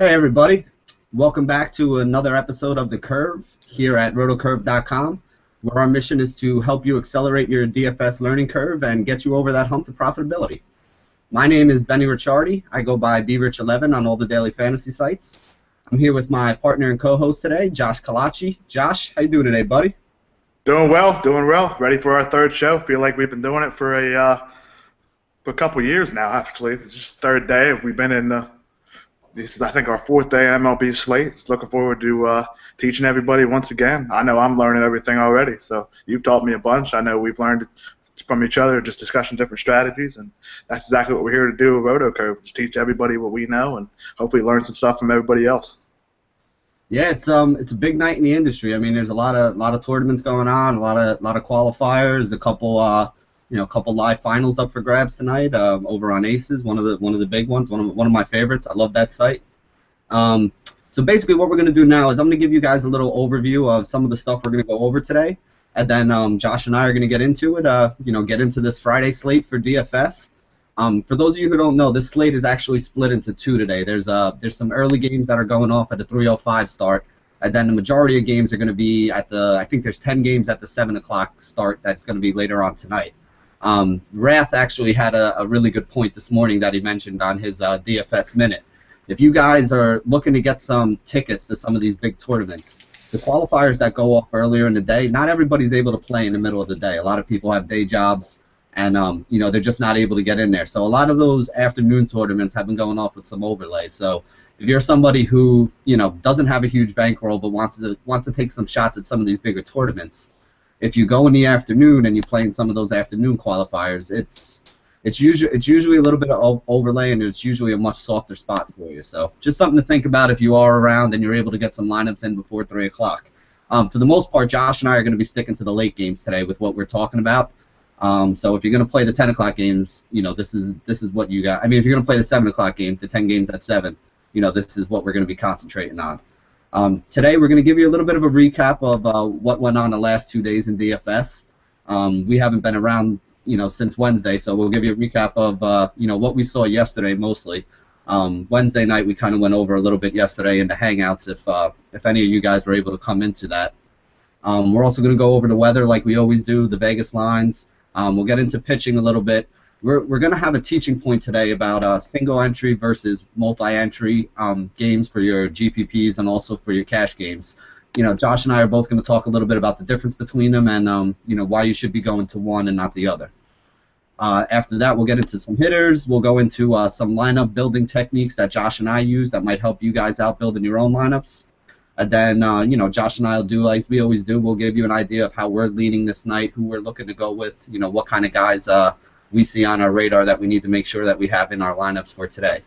Hey everybody, welcome back to another episode of The Curve here at rotocurve.com, where our mission is to help you accelerate your DFS learning curve and get you over that hump to profitability. My name is Benny Ricciardi. I go by BRich11 on all the daily fantasy sites. I'm here with my partner and co-host today, Josh Kalachi. Josh, how you doing today, buddy? Doing well, doing well. Ready for our third show. Feel like we've been doing it for a couple years now. Actually, it's just the third day. We've been in this is I think our fourth day MLB slate. Just looking forward to teaching everybody once again. I know I'm learning everything already. So you've taught me a bunch. I know we've learned from each other, just discussing different strategies, and that's exactly what we're here to do with RotoCurve. Just teach everybody what we know, and hopefully learn some stuff from everybody else. Yeah, it's a big night in the industry. I mean, there's a lot of tournaments going on, a lot of qualifiers, a couple live finals up for grabs tonight over on Aces, one of the big ones, one of my favorites. I love that site. So basically, what we're going to do now is I'm going to give you guys a little overview of some of the stuff we're going to go over today, and then Josh and I are going to get into it. Get into this Friday slate for DFS. For those of you who don't know, this slate is actually split into two today. There's some early games that are going off at the 3:05 start, and then the majority of games are going to be I think there's 10 games at the 7 o'clock start that's going to be later on tonight. Wrath actually had a really good point this morning that he mentioned on his DFS Minute. If you guys are looking to get some tickets to some of these big tournaments, the qualifiers that go off earlier in the day, not everybody's able to play in the middle of the day. A lot of people have day jobs, and they're just not able to get in there. So a lot of those afternoon tournaments have been going off with some overlays. So if you're somebody who doesn't have a huge bankroll but wants to take some shots at some of these bigger tournaments, if you go in the afternoon and you play in some of those afternoon qualifiers, it's usually a little bit of overlay, and it's usually a much softer spot for you. So just something to think about if you are around and you're able to get some lineups in before 3 o'clock. For the most part, Josh and I are going to be sticking to the late games today with what we're talking about. So if you're going to play the 10 o'clock games, this is what you got. I mean, if you're going to play the 7 o'clock games, the 10 games at 7, this is what we're going to be concentrating on. Today we're going to give you a little bit of a recap of what went on the last 2 days in DFS. We haven't been around, since Wednesday, so we'll give you a recap of, what we saw yesterday mostly. Wednesday night we kind of went over a little bit yesterday in the Hangouts if any of you guys were able to come into that. We're also going to go over the weather like we always do, the Vegas lines. We'll get into pitching a little bit. We're going to have a teaching point today about single entry versus multi-entry games for your GPPs and also for your cash games. Josh and I are both going to talk a little bit about the difference between them and why you should be going to one and not the other. After that, we'll get into some hitters. We'll go into some lineup building techniques that Josh and I use that might help you guys out building your own lineups. And then, Josh and I will do like we always do. We'll give you an idea of how we're leading this night, who we're looking to go with, what kind of guys we see on our radar that we need to make sure that we have in our lineups for today.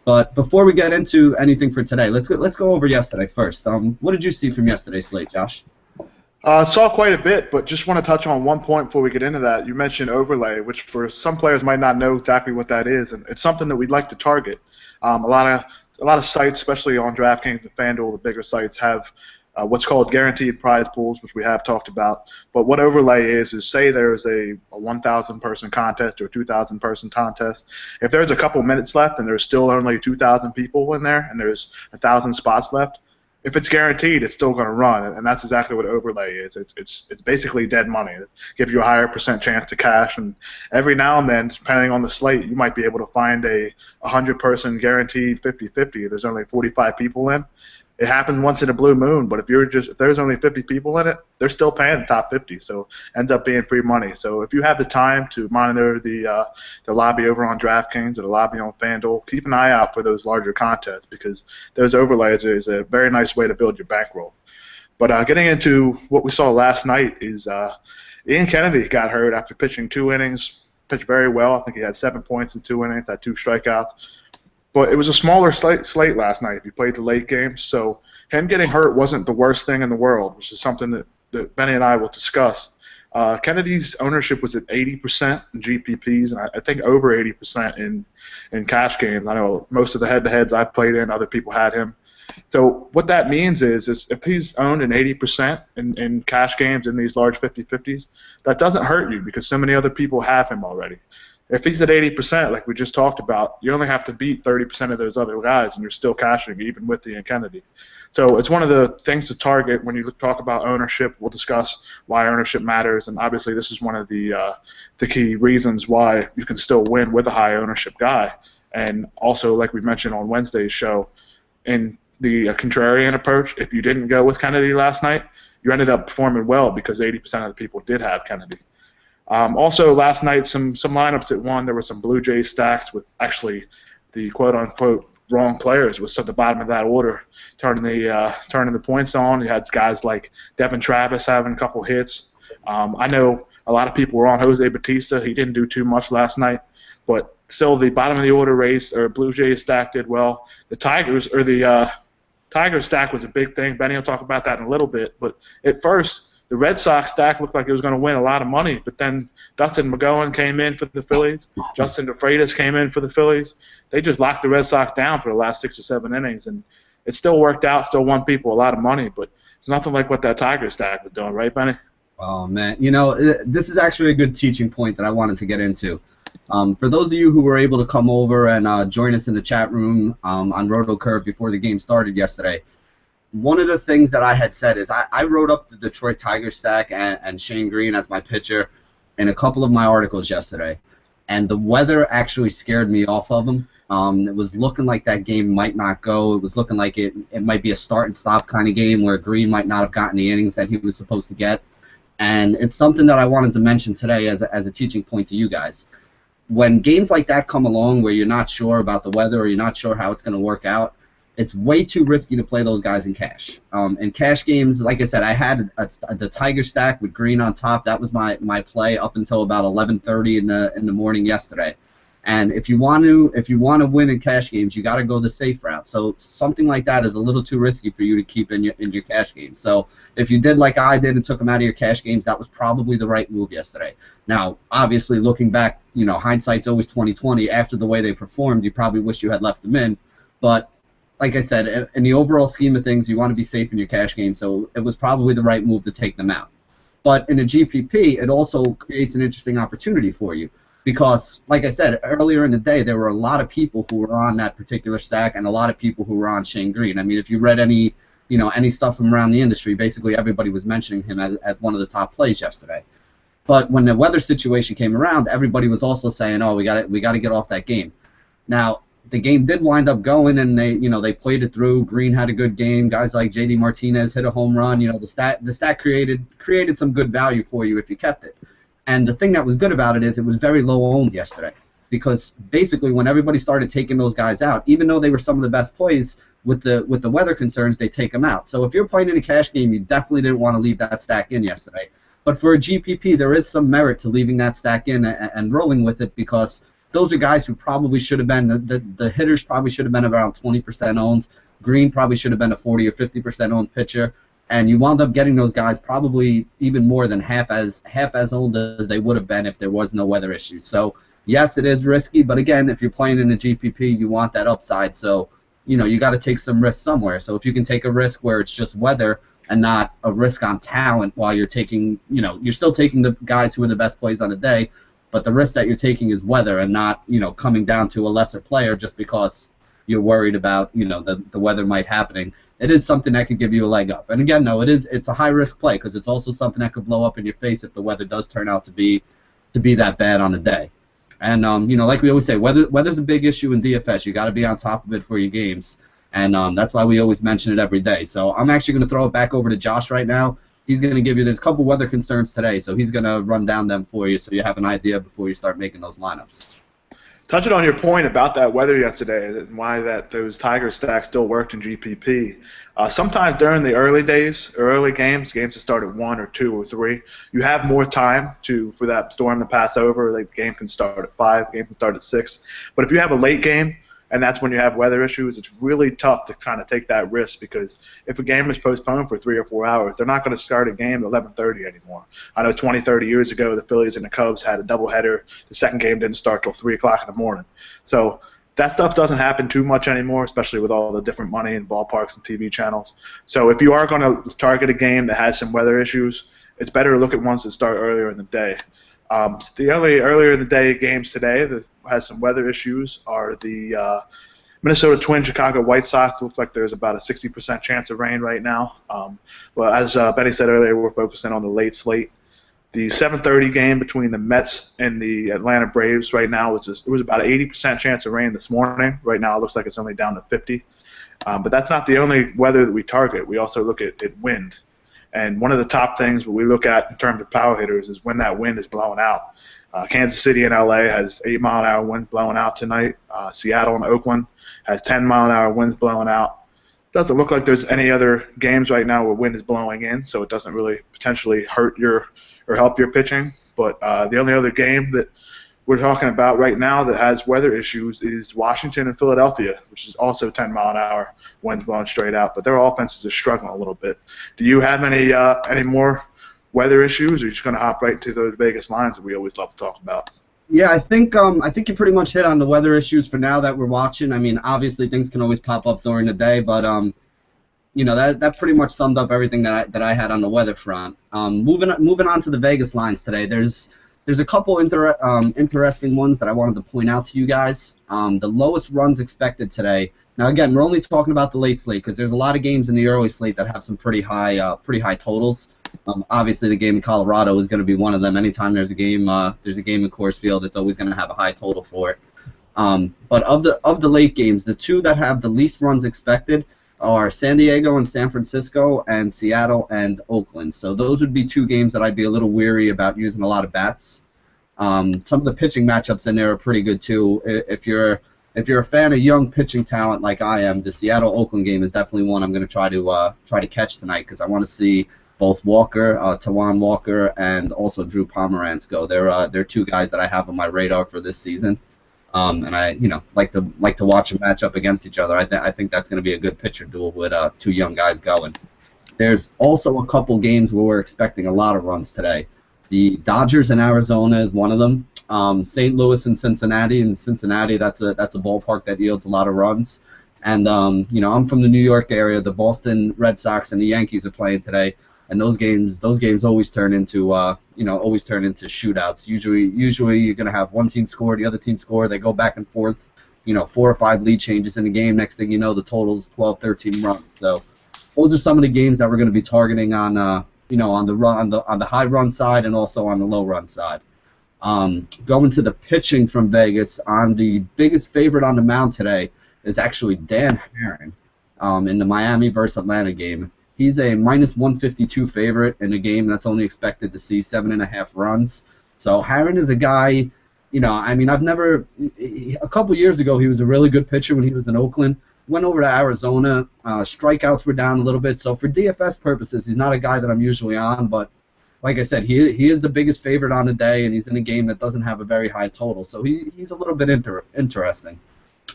But before we get into anything for today, let's go over yesterday first. What did you see from yesterday's slate, Josh? Saw quite a bit, but just want to touch on one point before we get into that. You mentioned overlay, which for some players might not know exactly what that is, and it's something that we'd like to target. A lot of sites, especially on DraftKings and FanDuel, the bigger sites, have what's called guaranteed prize pools, which we have talked about. But what overlay is say there's a 1,000-person contest or a 2,000-person contest. If there's a couple minutes left and there's still only 2,000 people in there and there's 1,000 spots left, if it's guaranteed, it's still going to run, and that's exactly what overlay is. It's basically dead money. It gives you a higher % chance to cash, and every now and then, depending on the slate, you might be able to find a 100-person guaranteed 50-50. There's only 45 people in. It happens once in a blue moon, but if there's only 50 people in it, they're still paying the top 50, so it ends up being free money. So if you have the time to monitor the lobby over on DraftKings or the lobby on FanDuel, keep an eye out for those larger contests because those overlays is a very nice way to build your bankroll. But getting into what we saw last night is Ian Kennedy got hurt after pitching 2 innings, pitched very well. I think he had 7 points in 2 innings, had 2 strikeouts. But it was a smaller slate last night if you played the late games, so him getting hurt wasn't the worst thing in the world, which is something that Benny and I will discuss. Kennedy's ownership was at 80% in GPPs, and I think over 80% in cash games. I know most of the head-to-heads I played in, other people had him. So what that means is if he's owned in 80% in cash games in these large 50-50s, that doesn't hurt you because so many other people have him already. If he's at 80%, like we just talked about, you only have to beat 30% of those other guys, and you're still cashing, even with Ian Kennedy. So it's one of the things to target when you talk about ownership. We'll discuss why ownership matters, and obviously this is one of the key reasons why you can still win with a high ownership guy. And also, like we mentioned on Wednesday's show, in the contrarian approach, if you didn't go with Kennedy last night, you ended up performing well because 80% of the people did have Kennedy. Also, last night, some lineups that won, there were some Blue Jays stacks with actually the quote-unquote wrong players was at the bottom of that order, turning the points on. You had guys like Devin Travis having a couple hits. I know a lot of people were on Jose Bautista. He didn't do too much last night, but still the bottom of the order race or Blue Jays stack did well. The Tigers or the Tigers stack was a big thing. Benny will talk about that in a little bit. But at first, the Red Sox stack looked like it was going to win a lot of money, but then Dustin McGowan came in for the Phillies. Justin DeFreitas came in for the Phillies. They just locked the Red Sox down for the last 6 or 7 innings, and it still worked out, still won people a lot of money, but it's nothing like what that Tigers stack was doing, right, Benny? Oh, man. You know, this is actually a good teaching point that I wanted to get into. For those of you who were able to come over and join us in the chat room on RotoCurve before the game started yesterday, one of the things that I had said is I wrote up the Detroit Tigers stack and Shane Green as my pitcher in a couple of my articles yesterday, and the weather actually scared me off of them. It was looking like that game might not go. It was looking like it might be a start and stop kind of game where Green might not have gotten the innings that he was supposed to get, and it's something that I wanted to mention today as a teaching point to you guys. When games like that come along where you're not sure about the weather or you're not sure how it's going to work out, it's way too risky to play those guys in cash. In cash games, like I said, I had the Tiger stack with Green on top. That was my play up until about 11:30 in the morning yesterday. And if you want to win in cash games, you got to go the safe route. So something like that is a little too risky for you to keep in your cash games. So if you did like I did and took them out of your cash games, that was probably the right move yesterday. Now, obviously, looking back, you know, hindsight's always 20/20. After the way they performed, you probably wish you had left them in, but like I said, in the overall scheme of things, you want to be safe in your cash game, so it was probably the right move to take them out. But in a GPP, it also creates an interesting opportunity for you because, like I said, earlier in the day, there were a lot of people who were on that particular stack and a lot of people who were on Shane Green. I mean, if you read any stuff from around the industry, basically everybody was mentioning him as one of the top plays yesterday. But when the weather situation came around, everybody was also saying, "Oh, we got to get off that game." Now, the game did wind up going, and they played it through. Green had a good game. Guys like J.D. Martinez hit a home run. You know, the stat created some good value for you if you kept it. And the thing that was good about it is it was very low owned yesterday, because basically when everybody started taking those guys out, even though they were some of the best plays, with the weather concerns, they take them out. So if you're playing in a cash game, you definitely didn't want to leave that stack in yesterday. But for a GPP, there is some merit to leaving that stack in and rolling with it, because those are guys who probably should have been, the hitters probably should have been around 20% owned. Green probably should have been a 40 or 50% owned pitcher. And you wound up getting those guys probably even more than half as owned as they would have been if there was no weather issue. So, yes, it is risky, but again, if you're playing in a GPP, you want that upside. So, you got to take some risk somewhere. So if you can take a risk where it's just weather and not a risk on talent while you're taking, you're still taking the guys who are the best plays on the day, but the risk that you're taking is weather and not, coming down to a lesser player just because you're worried about, the weather might happening. It is something that could give you a leg up. And again, no, it's a high-risk play because it's also something that could blow up in your face if the weather does turn out to be that bad on the day. And, like we always say, weather's a big issue in DFS. You got to be on top of it for your games. And that's why we always mention it every day. So I'm actually going to throw it back over to Josh right now. He's going to give you, there's a couple weather concerns today, so he's going to run down them for you so you have an idea before you start making those lineups. Touching on your point about that weather yesterday and why those Tiger stacks still worked in GPP, sometimes during the early days, or early games that start at 1 or 2 or 3, you have more time for that storm to pass over. The game can start at 5, the game can start at 6. But if you have a late game, and that's when you have weather issues, it's really tough to kind of take that risk, because if a game is postponed for 3 or 4 hours, they're not going to start a game at 11:30 anymore. I know 20, 30 years ago, the Phillies and the Cubs had a doubleheader. The second game didn't start till 3 o'clock in the morning. So that stuff doesn't happen too much anymore, especially with all the different money in ballparks and TV channels. So if you are going to target a game that has some weather issues, it's better to look at ones that start earlier in the day. The only earlier in the day games today that has some weather issues are the Minnesota Twins, Chicago White Sox. Looks like there's about a 60% chance of rain right now. But as Benny said earlier, we're focusing on the late slate. The 7:30 game between the Mets and the Atlanta Braves right now it was about an 80% chance of rain this morning. Right now it looks like it's only down to 50. But that's not the only weather that we target. We also look at wind. And one of the top things we look at in terms of power hitters is when that wind is blowing out. Kansas City and LA has 8-mile-an-hour winds blowing out tonight. Seattle and Oakland has 10-mile-an-hour winds blowing out. Doesn't look like there's any other games right now where wind is blowing in, so it doesn't really potentially hurt your or help your pitching. But the only other game that we're talking about right now that has weather issues is Washington and Philadelphia, which is also 10-mile-an-hour winds blowing straight out. But their offenses are struggling a little bit. Do you have any more weather issues, or are you just going to hop right into those Vegas lines that we always love to talk about? Yeah, I think you pretty much hit on the weather issues for now that we're watching. I mean, obviously things can always pop up during the day, but you know, that pretty much summed up everything that I had on the weather front. Moving on to the Vegas lines today. There's a couple interesting ones that I wanted to point out to you guys. The lowest runs expected today. Now again, we're only talking about the late slate because there's a lot of games in the early slate that have some pretty high totals. Obviously, the game in Colorado is going to be one of them. Anytime there's a game in Coors Field, it's always going to have a high total for it. But of the late games, the two that have the least runs expected are San Diego and San Francisco, and Seattle and Oakland. So those would be two games that I'd be a little weary about using a lot of bats. Some of the pitching matchups in there are pretty good too. If you're a fan of young pitching talent like I am, the Seattle-Oakland game is definitely one I'm going to try to catch tonight because I want to see both Tawan Walker, and also Drew Pomeranz go. They're two guys that I have on my radar for this season. And I like to watch them match up against each other. I think that's going to be a good pitcher duel with two young guys going. There's also a couple games where we're expecting a lot of runs today. The Dodgers in Arizona is one of them. St. Louis and Cincinnati. In Cincinnati, that's a ballpark that yields a lot of runs. And I'm from the New York area. The Boston Red Sox and the Yankees are playing today. And those games always turn into shootouts. Usually you're gonna have one team score, the other team score. They go back and forth, 4 or 5 lead changes in the game. Next thing you know, the total's 12, 13 runs. So those are some of the games that we're gonna be targeting on the high run side and also on the low run side. Going to the pitching from Vegas, on the biggest favorite on the mound today is actually Dan Haren in the Miami versus Atlanta game. He's a -152 favorite in a game that's only expected to see 7.5 runs. So Haren is a guy, a couple years ago he was a really good pitcher when he was in Oakland. Went over to Arizona. Strikeouts were down a little bit. So for DFS purposes, he's not a guy that I'm usually on. But like I said, he is the biggest favorite on the day, and he's in a game that doesn't have a very high total. So he's a little bit interesting.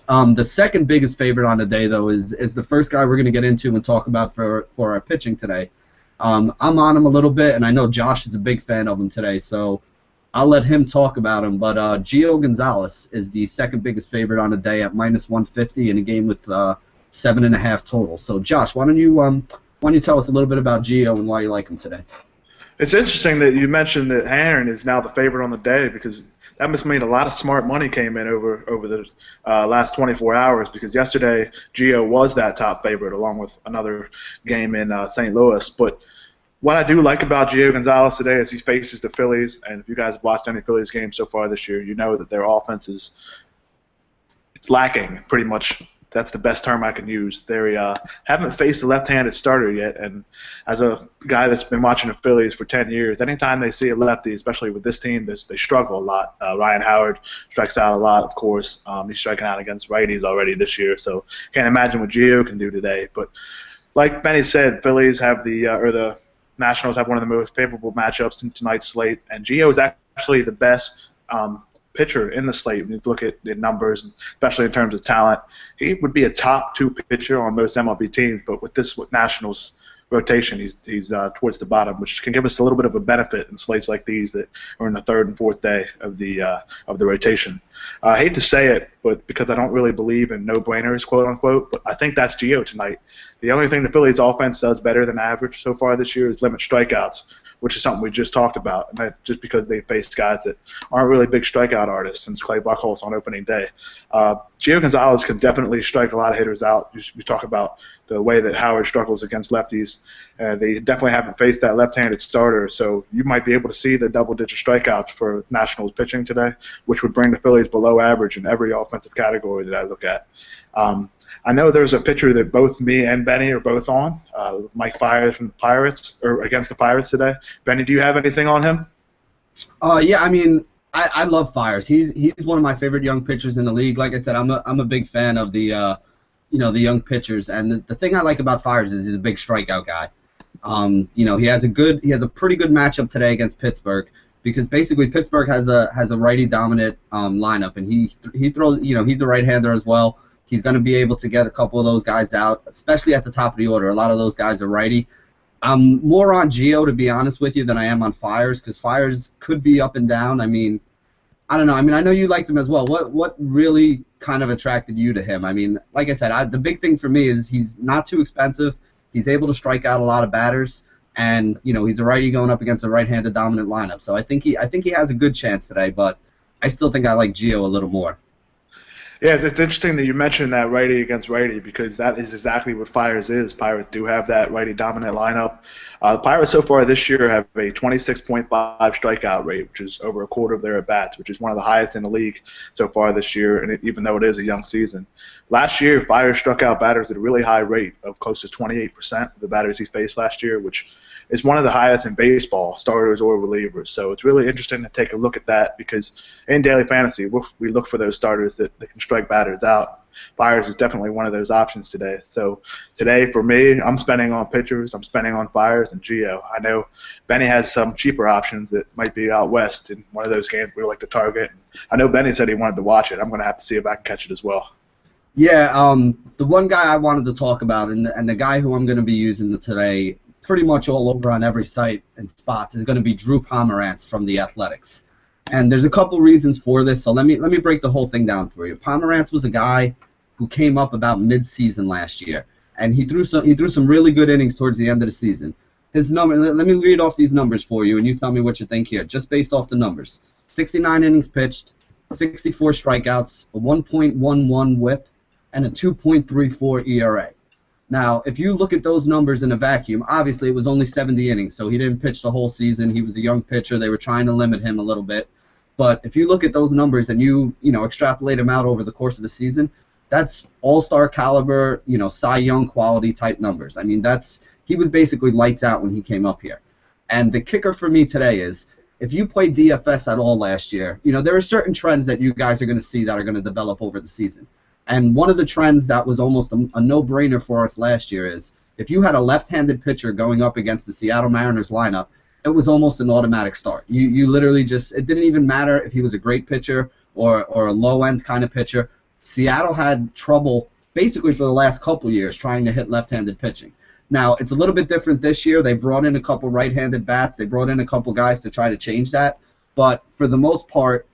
The second biggest favorite on the day, though, is the first guy we're going to get into and talk about for our pitching today. I'm on him a little bit, and I know Josh is a big fan of him today, so I'll let him talk about him. But Gio Gonzalez is the second biggest favorite on the day at -150 in a game with 7.5 total. So Josh, why don't you tell us a little bit about Gio and why you like him today? It's interesting that you mentioned that Haren is now the favorite on the day because that must mean a lot of smart money came in over the last 24 hours because yesterday Gio was that top favorite along with another game in St. Louis. But what I do like about Gio Gonzalez today is he faces the Phillies, and if you guys have watched any Phillies games so far this year, you know that their offense it's lacking pretty much. That's the best term I can use. They haven't faced a left-handed starter yet, and as a guy that's been watching the Phillies for 10 years, anytime they see a lefty, especially with this team, they struggle a lot. Ryan Howard strikes out a lot, of course. He's striking out against righties already this year, so can't imagine what Gio can do today. But like Benny said, Phillies have the Nationals have one of the most favorable matchups in tonight's slate, and Gio is actually the best pitcher in the slate. When you look at the numbers, especially in terms of talent, he would be a top 2 pitcher on most MLB teams. But with Nationals rotation, he's towards the bottom, which can give us a little bit of a benefit in slates like these that are in the 3rd and 4th day of the rotation. I hate to say it, but because I don't really believe in no-brainers, quote unquote, but I think that's Gio tonight. The only thing the Phillies offense does better than average so far this year is limit strikeouts, which is something we just talked about, and that's just because they faced guys that aren't really big strikeout artists since Clay Buchholz on opening day. Gio Gonzalez can definitely strike a lot of hitters out. You talk about the way that Howard struggles against lefties. They definitely haven't faced that left-handed starter, so you might be able to see the double-digit strikeouts for Nationals pitching today, which would bring the Phillies below average in every offensive category that I look at. I know there's a pitcher that both me and Benny are both on, Mike Fiers from the Pirates, or against the Pirates today. Benny, do you have anything on him? Yeah, I mean, I love Fiers. He's one of my favorite young pitchers in the league. Like I said, I'm a big fan of the the young pitchers, and the thing I like about Fiers is he's a big strikeout guy. He has a pretty good matchup today against Pittsburgh, because basically Pittsburgh has a righty dominant lineup, and he throws, he's a right-hander as well. He's going to be able to get a couple of those guys out, especially at the top of the order. A lot of those guys are righty. I'm more on Gio, to be honest with you, than I am on Fiers, because Fiers could be up and down. I mean, I don't know. I mean, I know you liked him as well. What really kind of attracted you to him? I mean, like I said, the big thing for me is he's not too expensive. He's able to strike out a lot of batters, and he's a righty going up against a right-handed dominant lineup. So I think he has a good chance today, but I still think I like Gio a little more. Yeah, it's interesting that you mentioned that righty against righty, because that is exactly what Fiers is. Pirates do have that righty dominant lineup. The Pirates so far this year have a 26.5 strikeout rate, which is over a quarter of their at-bats, which is one of the highest in the league so far this year, and even though it is a young season. Last year, Fiers struck out batters at a really high rate of close to 28% of the batters he faced last year, which is one of the highest in baseball, starters or relievers. So it's really interesting to take a look at that, because in daily fantasy, we look for those starters that can strike batters out. Fiers is definitely one of those options today. So today, for me, I'm spending on pitchers. I'm spending on Fiers and Gio. I know Benny has some cheaper options that might be out west in one of those games we like to target. And I know Benny said he wanted to watch it. I'm going to have to see if I can catch it as well. Yeah, the one guy I wanted to talk about, and the guy who I'm going to be using today pretty much all over on every site and spots, is going to be Drew Pomeranz from the Athletics. And there's a couple reasons for this, so let me break the whole thing down for you. Pomeranz was a guy who came up about mid-season last year, and he threw some really good innings towards the end of the season. His number, let me read off these numbers for you, and you tell me what you think here, just based off the numbers. 69 innings pitched, 64 strikeouts, a 1.11 WHIP, and a 2.34 ERA. Now, if you look at those numbers in a vacuum, obviously it was only 70 innings, so he didn't pitch the whole season. He was a young pitcher. They were trying to limit him a little bit. But if you look at those numbers and you extrapolate them out over the course of the season, that's all-star caliber, Cy Young quality type numbers. I mean, he was basically lights out when he came up here. And the kicker for me today is, if you played DFS at all last year, there are certain trends that you guys are going to see that are going to develop over the season. And one of the trends that was almost a no-brainer for us last year is, if you had a left-handed pitcher going up against the Seattle Mariners lineup, it was almost an automatic start. You literally it didn't even matter if he was a great pitcher or a low-end kind of pitcher. Seattle had trouble basically for the last couple years trying to hit left-handed pitching. Now, it's a little bit different this year. They brought in a couple right-handed bats. They brought in a couple guys to try to change that. But for the most part,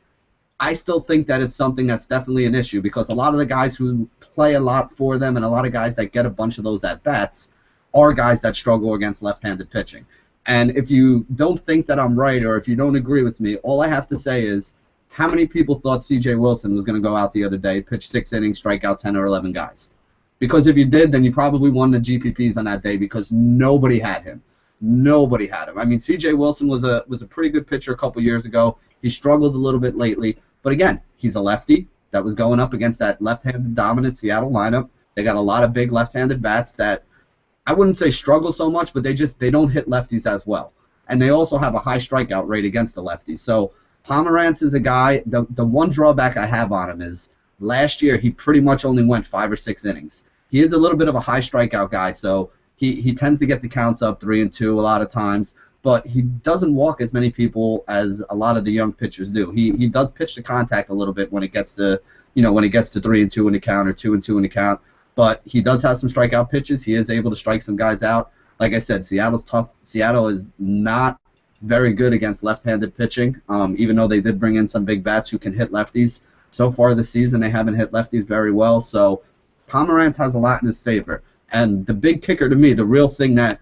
I still think that it's something that's definitely an issue, because a lot of the guys who play a lot for them and a lot of guys that get a bunch of those at-bats are guys that struggle against left-handed pitching. And if you don't think that I'm right, or if you don't agree with me, all I have to say is, how many people thought C.J. Wilson was going to go out the other day, pitch 6 innings, strike out 10 or 11 guys? Because if you did, then you probably won the GPPs on that day, because nobody had him. Nobody had him. I mean, C.J. Wilson was a pretty good pitcher a couple years ago. He struggled a little bit lately. But again, he's a lefty that was going up against that left-handed dominant Seattle lineup. They got a lot of big left-handed bats that I wouldn't say struggle so much, but they don't hit lefties as well. And they also have a high strikeout rate against the lefties. So Pomeranz is a guy, the one drawback I have on him is, last year he pretty much only went 5 or 6 innings. He is a little bit of a high strikeout guy, so he tends to get the counts up 3-2 a lot of times. But he doesn't walk as many people as a lot of the young pitchers do. He does pitch to contact a little bit when it gets to 3-2 in the count or 2-2 in the count. But he does have some strikeout pitches. He is able to strike some guys out. Like I said, Seattle's tough. Seattle is not very good against left-handed pitching, even though they did bring in some big bats who can hit lefties. So far this season, they haven't hit lefties very well. So Pomeranz has a lot in his favor. And the big kicker to me, the real thing that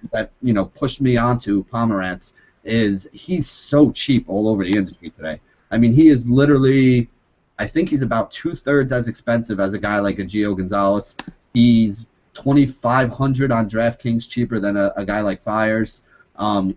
pushed me onto Pomeranz, is he's so cheap all over the industry today. I mean, he is literally, I think he's about 2/3 as expensive as a guy like a Gio Gonzalez. He's 2,500 on DraftKings cheaper than a guy like Fires.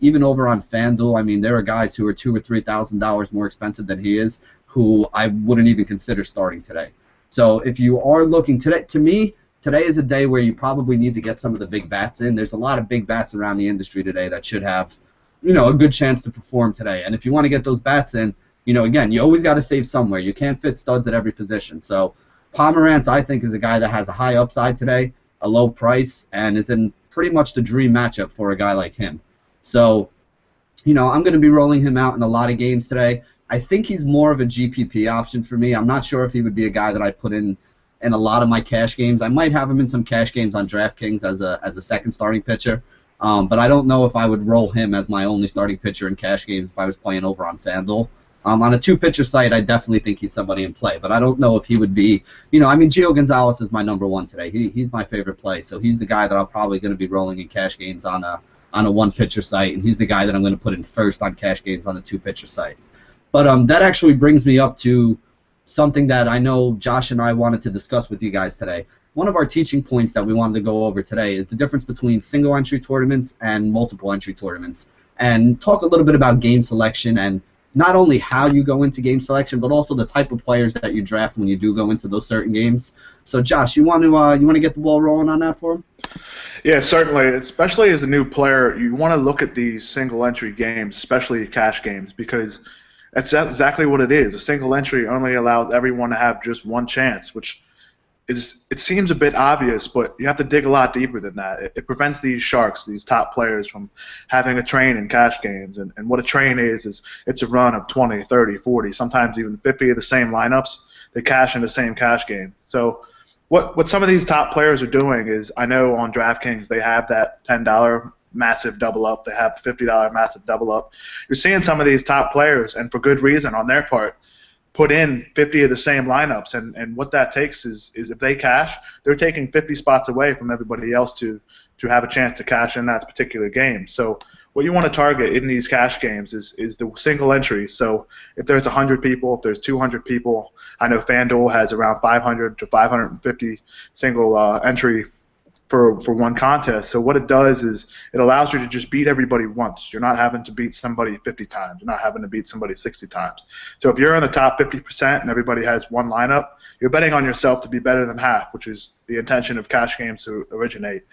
Even over on FanDuel, I mean, there are guys who are $2,000 or $3,000 more expensive than he is, who I wouldn't even consider starting today. So if you are looking today, to me, today is a day where you probably need to get some of the big bats in. There's a lot of big bats around the industry today that should have, a good chance to perform today. And if you want to get those bats in, again, you always got to save somewhere. You can't fit studs at every position. So Pomerantz, I think, is a guy that has a high upside today, a low price, and is in pretty much the dream matchup for a guy like him. So, I'm going to be rolling him out in a lot of games today. I think he's more of a GPP option for me. I'm not sure if he would be a guy that I put in a lot of my cash games. I might have him in some cash games on DraftKings as a second starting pitcher. But I don't know if I would roll him as my only starting pitcher in cash games if I was playing over on FanDuel. On a two-pitcher site, I definitely think he's somebody in play, but I don't know if he would be, Gio Gonzalez is my number one today. He's my favorite play, so he's the guy that I'm probably going to be rolling in cash games on a one-pitcher site, and he's the guy that I'm going to put in first on cash games on a two-pitcher site. But that actually brings me up to something that I know Josh and I wanted to discuss with you guys today. One of our teaching points that we wanted to go over today is the difference between single-entry tournaments and multiple-entry tournaments, and talk a little bit about game selection and not only how you go into game selection, but also the type of players that you draft when you do go into those certain games. So, Josh, you want to get the ball rolling on that for him? Yeah, certainly. Especially as a new player, you want to look at these single-entry games, especially cash games, because that's exactly what it is. A single entry only allows everyone to have just one chance, which it seems a bit obvious, but you have to dig a lot deeper than that. It prevents these sharks, these top players, from having a train in cash games. And what a train is it's a run of 20, 30, 40, sometimes even 50 of the same lineups. They cash in the same cash game. So what some of these top players are doing is, I know on DraftKings they have that $10 massive double up. They have $50 massive double up. You're seeing some of these top players, and for good reason on their part, put in 50 of the same lineups, and what that takes is if they cash, they're taking 50 spots away from everybody else to have a chance to cash in that particular game. So what you want to target in these cash games is the single entry. So if there's 100 people, if there's 200 people, I know FanDuel has around 500 to 550 single entry for one contest. So what it does is it allows you to just beat everybody once. You're not having to beat somebody 50 times. You're not having to beat somebody 60 times. So if you're in the top 50% and everybody has one lineup, you're betting on yourself to be better than half, which is the intention of cash games to originate.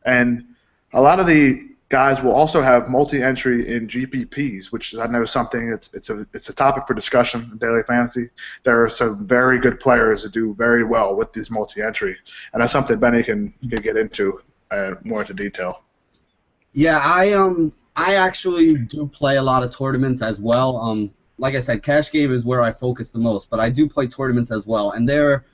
And a lot of the guys will also have multi-entry in GPPs, which I know something it's a topic for discussion in daily fantasy. There are some very good players that do very well with these multi-entry, and that's something Benny can get into more into detail. Yeah, I actually do play a lot of tournaments as well. Like I said, cash game is where I focus the most, but I do play tournaments as well, and there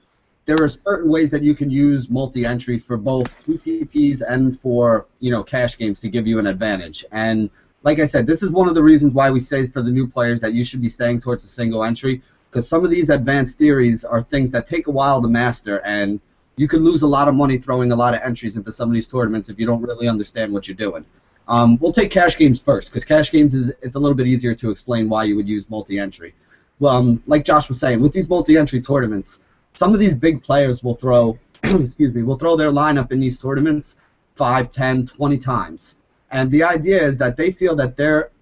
are certain ways that you can use multi-entry for both PPPs and for cash games to give you an advantage. And like I said, this is one of the reasons why we say for the new players that you should be staying towards a single entry, because some of these advanced theories are things that take a while to master, and you can lose a lot of money throwing a lot of entries into some of these tournaments if you don't really understand what you're doing. We'll take cash games first, because cash games it's a little bit easier to explain why you would use multi-entry. Well, like Josh was saying, with these multi-entry tournaments, some of these big players will throw, will throw their lineup in these tournaments 5, 10, 20 times. And the idea is that they feel that their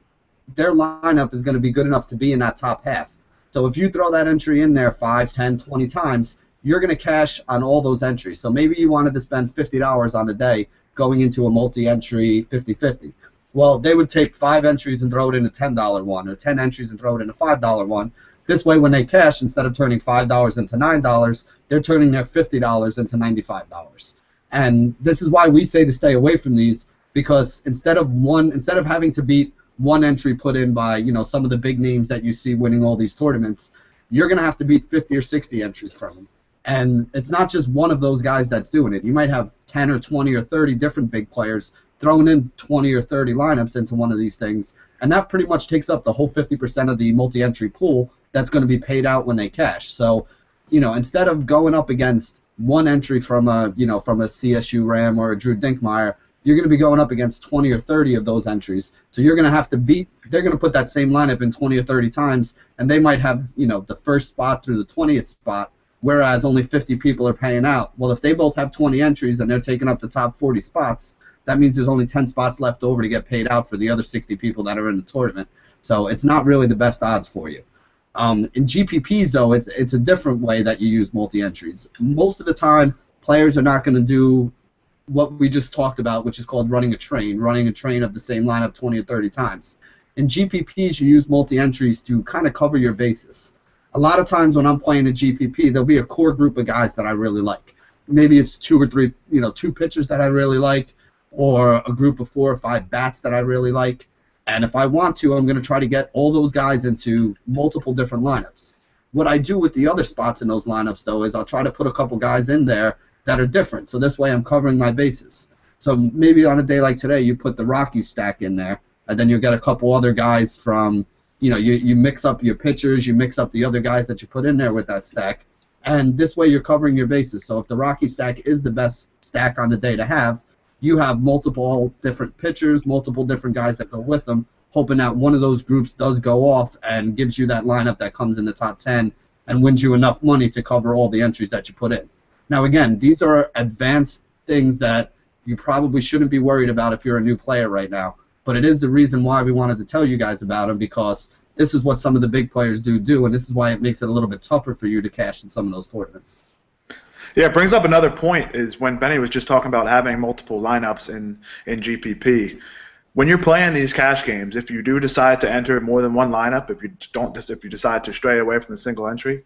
lineup is going to be good enough to be in that top half. So if you throw that entry in there 5, 10, 20 times, you're going to cash on all those entries. So maybe you wanted to spend $50 on a day going into a multi-entry 50-50. Well, they would take 5 entries and throw it in a $10 one, or 10 entries and throw it in a $5 one. This way, when they cash, instead of turning $5 into $9, they're turning their $50 into $95. And this is why we say to stay away from these, because instead of having to beat one entry put in by some of the big names that you see winning all these tournaments, you're going to have to beat 50 or 60 entries from them. And it's not just one of those guys that's doing it. You might have 10 or 20 or 30 different big players throwing in 20 or 30 lineups into one of these things, and that pretty much takes up the whole 50% of the multi-entry pool that's going to be paid out when they cash. So, instead of going up against one entry from a CSU Ram or a Drew Dinkmeyer, you're going to be going up against 20 or 30 of those entries. So you're going to have to beat, they're going to put that same lineup in 20 or 30 times, and they might have, you know, the first spot through the 20th spot, whereas only 50 people are paying out. Well, if they both have 20 entries and they're taking up the top 40 spots, that means there's only 10 spots left over to get paid out for the other 60 people that are in the tournament. So it's not really the best odds for you. In GPPs, though, it's a different way that you use multi-entries. Most of the time, players are not going to do what we just talked about, which is called running a train of the same lineup 20 or 30 times. In GPPs, you use multi-entries to kind of cover your bases. A lot of times when I'm playing a GPP, there'll be a core group of guys that I really like. Maybe it's 2 or 3, you know, 2 pitchers that I really like, or a group of 4 or 5 bats that I really like. And if I want to, I'm going to try to get all those guys into multiple different lineups. What I do with the other spots in those lineups, though, is I'll try to put a couple guys in there that are different. So this way I'm covering my bases. So maybe on a day like today, you put the Rockies stack in there, and then you'll get a couple other guys from, you know, you mix up your pitchers, you mix up the other guys that you put in there with that stack, and this way you're covering your bases. So if the Rocky stack is the best stack on the day to have, you have multiple different pitchers, multiple different guys that go with them, hoping that one of those groups does go off and gives you that lineup that comes in the top 10 and wins you enough money to cover all the entries that you put in. Now, again, these are advanced things that you probably shouldn't be worried about if you're a new player right now, but it is the reason why we wanted to tell you guys about them, because this is what some of the big players do, and this is why it makes it a little bit tougher for you to cash in some of those tournaments. Yeah, it brings up another point, is when Benny was just talking about having multiple lineups in GPP. When you're playing these cash games, if you do decide to enter more than one lineup, if you decide to stray away from the single entry,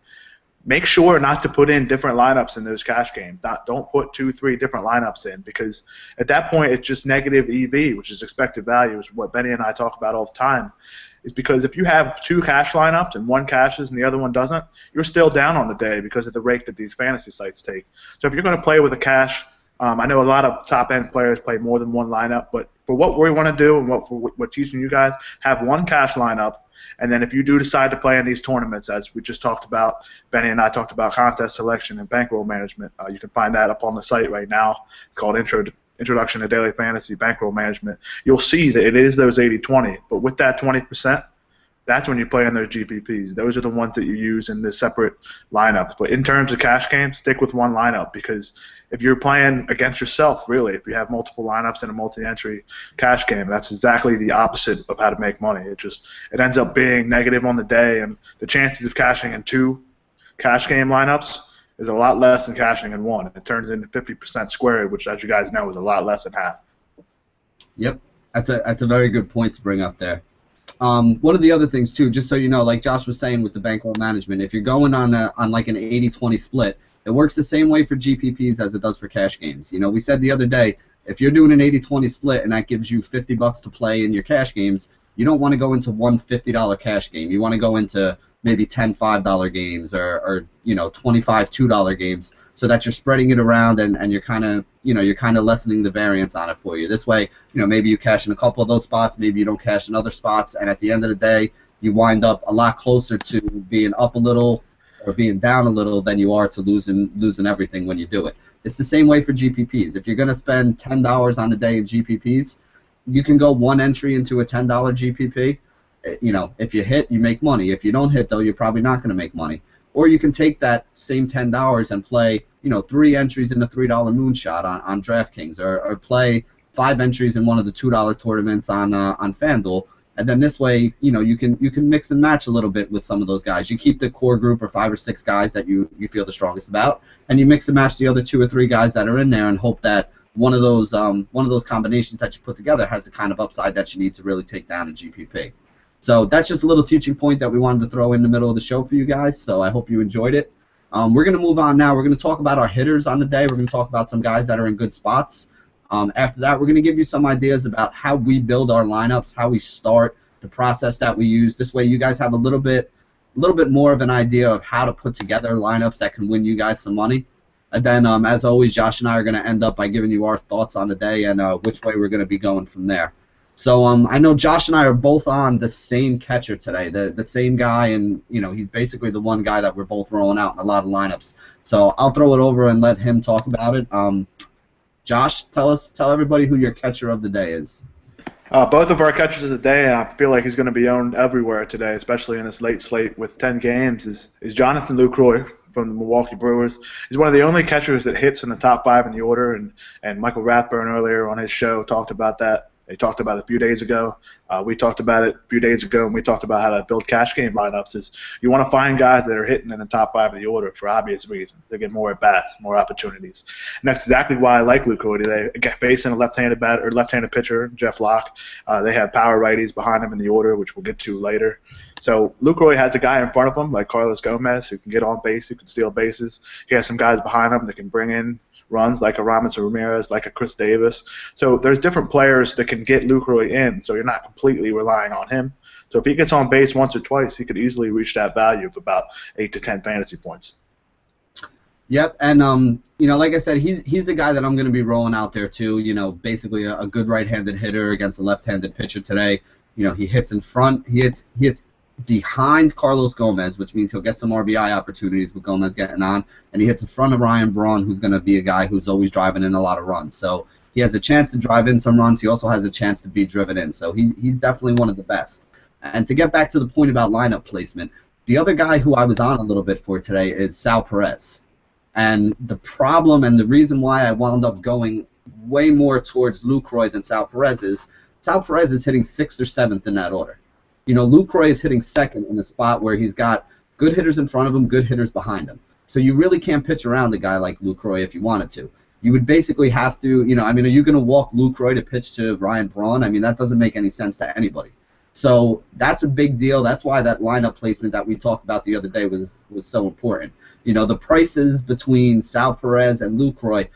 make sure not to put in different lineups in those cash games. Don't put 2, 3 different lineups in, because at that point it's just negative EV, which is expected value, which is what Benny and I talk about all the time. Is because if you have 2 cash lineups and one cashes and the other one doesn't, you're still down on the day because of the rate that these fantasy sites take. So if you're going to play with a cash, I know a lot of top-end players play more than one lineup, but for what we want to do and what we're teaching you guys, have one cash lineup. And then if you do decide to play in these tournaments, as we just talked about, Benny and I talked about contest selection and bankroll management. You can find that up on the site right now. It's called Introduction to Daily Fantasy Bankroll Management. You'll see that it is those 80-20, but with that 20%, that's when you play on those GPPs. Those are the ones that you use in the separate lineups. But in terms of cash games, stick with one lineup, because if you're playing against yourself, really, if you have multiple lineups in a multi-entry cash game, that's exactly the opposite of how to make money. It ends up being negative on the day, and the chances of cashing in 2 cash game lineups is a lot less than cashing in 1. It turns into 50% squared, which, as you guys know, is a lot less than half. Yep, that's a very good point to bring up there. One of the other things too, just so you know, like Josh was saying with the bankroll management, if you're going on like an 80-20 split, it works the same way for GPPs as it does for cash games. You know, we said the other day, if you're doing an 80-20 split and that gives you $50 to play in your cash games, you don't want to go into one $50 cash game. You want to go into maybe 10 $5 games or you know, 25 $2 games, so that you're spreading it around and you're kind of, you know, you're kind of lessening the variance on it for you. This way, you know, maybe you cash in a couple of those spots, maybe you don't cash in other spots, and at the end of the day, you wind up a lot closer to being up a little or being down a little than you are to losing everything when you do it. It's the same way for GPPs. If you're going to spend $10 on a day in GPPs, you can go one entry into a $10 GPP. You know, if you hit, you make money. If you don't hit, though, you're probably not going to make money. Or you can take that same $10 and play, you know, 3 entries in the $3 moonshot on DraftKings, or play 5 entries in one of the $2 tournaments on FanDuel. And then this way, you know, you can mix and match a little bit with some of those guys. You keep the core group or 5 or 6 guys that you feel the strongest about, and you mix and match the other 2 or 3 guys that are in there, and hope that one of those combinations that you put together has the kind of upside that you need to really take down a GPP. So that's just a little teaching point that we wanted to throw in the middle of the show for you guys. So I hope you enjoyed it. We're going to move on now. We're going to talk about our hitters on the day. We're going to talk about some guys that are in good spots. After that, we're going to give you some ideas about how we build our lineups, how we start, the process that we use. This way you guys have a little bit more of an idea of how to put together lineups that can win you guys some money. And then, as always, Josh and I are going to end up by giving you our thoughts on the day and which way we're going to be going from there. So I know Josh and I are both on the same catcher today, the same guy, and you know, he's basically the one guy that we're both rolling out in a lot of lineups. So I'll throw it over and let him talk about it. Josh, tell everybody who your catcher of the day is. Both of our catchers of the day, and I feel like he's going to be owned everywhere today, especially in this late slate with 10 games, is Jonathan Lucroy from the Milwaukee Brewers. He's one of the only catchers that hits in the top 5 in the order, and Michael Rathburn earlier on his show talked about that. They talked about it a few days ago. We talked about it a few days ago, and we talked about how to build cash game lineups. Is you want to find guys that are hitting in the top 5 of the order for obvious reasons. They get more at bats, more opportunities, and that's exactly why I like Lucroy today. Facing a left-handed batter or left-handed pitcher, Jeff Locke. They have power righties behind him in the order, which we'll get to later. So Lucroy has a guy in front of him like Carlos Gomez who can get on base, who can steal bases. He has some guys behind him that can bring in runs like a Ramos Ramirez, like a Chris Davis. So there's different players that can get Lucroy in, so you're not completely relying on him. So if he gets on base once or twice, he could easily reach that value of about 8 to 10 fantasy points. Yep, and like I said, he's the guy that I'm going to be rolling out there too. Basically a good right-handed hitter against a left-handed pitcher today. He hits in front. He hits behind Carlos Gomez, which means he'll get some RBI opportunities with Gomez getting on, and he hits in front of Ryan Braun, who's going to be a guy who's always driving in a lot of runs. So he has a chance to drive in some runs. He also has a chance to be driven in. So he's definitely one of the best. And to get back to the point about lineup placement, the other guy who I was on a little bit for today is Sal Perez. And the problem and the reason why I wound up going way more towards Lucroy than Sal Perez is Sal Perez is hitting 6th or 7th in that order. Lucroy is hitting 2nd in a spot where he's got good hitters in front of him, good hitters behind him. So you really can't pitch around a guy like Lucroy if you wanted to. You would basically have to, are you going to walk Lucroy to pitch to Ryan Braun? That doesn't make any sense to anybody. So that's a big deal. That's why that lineup placement that we talked about the other day was so important. The prices between Sal Perez and Lucroy,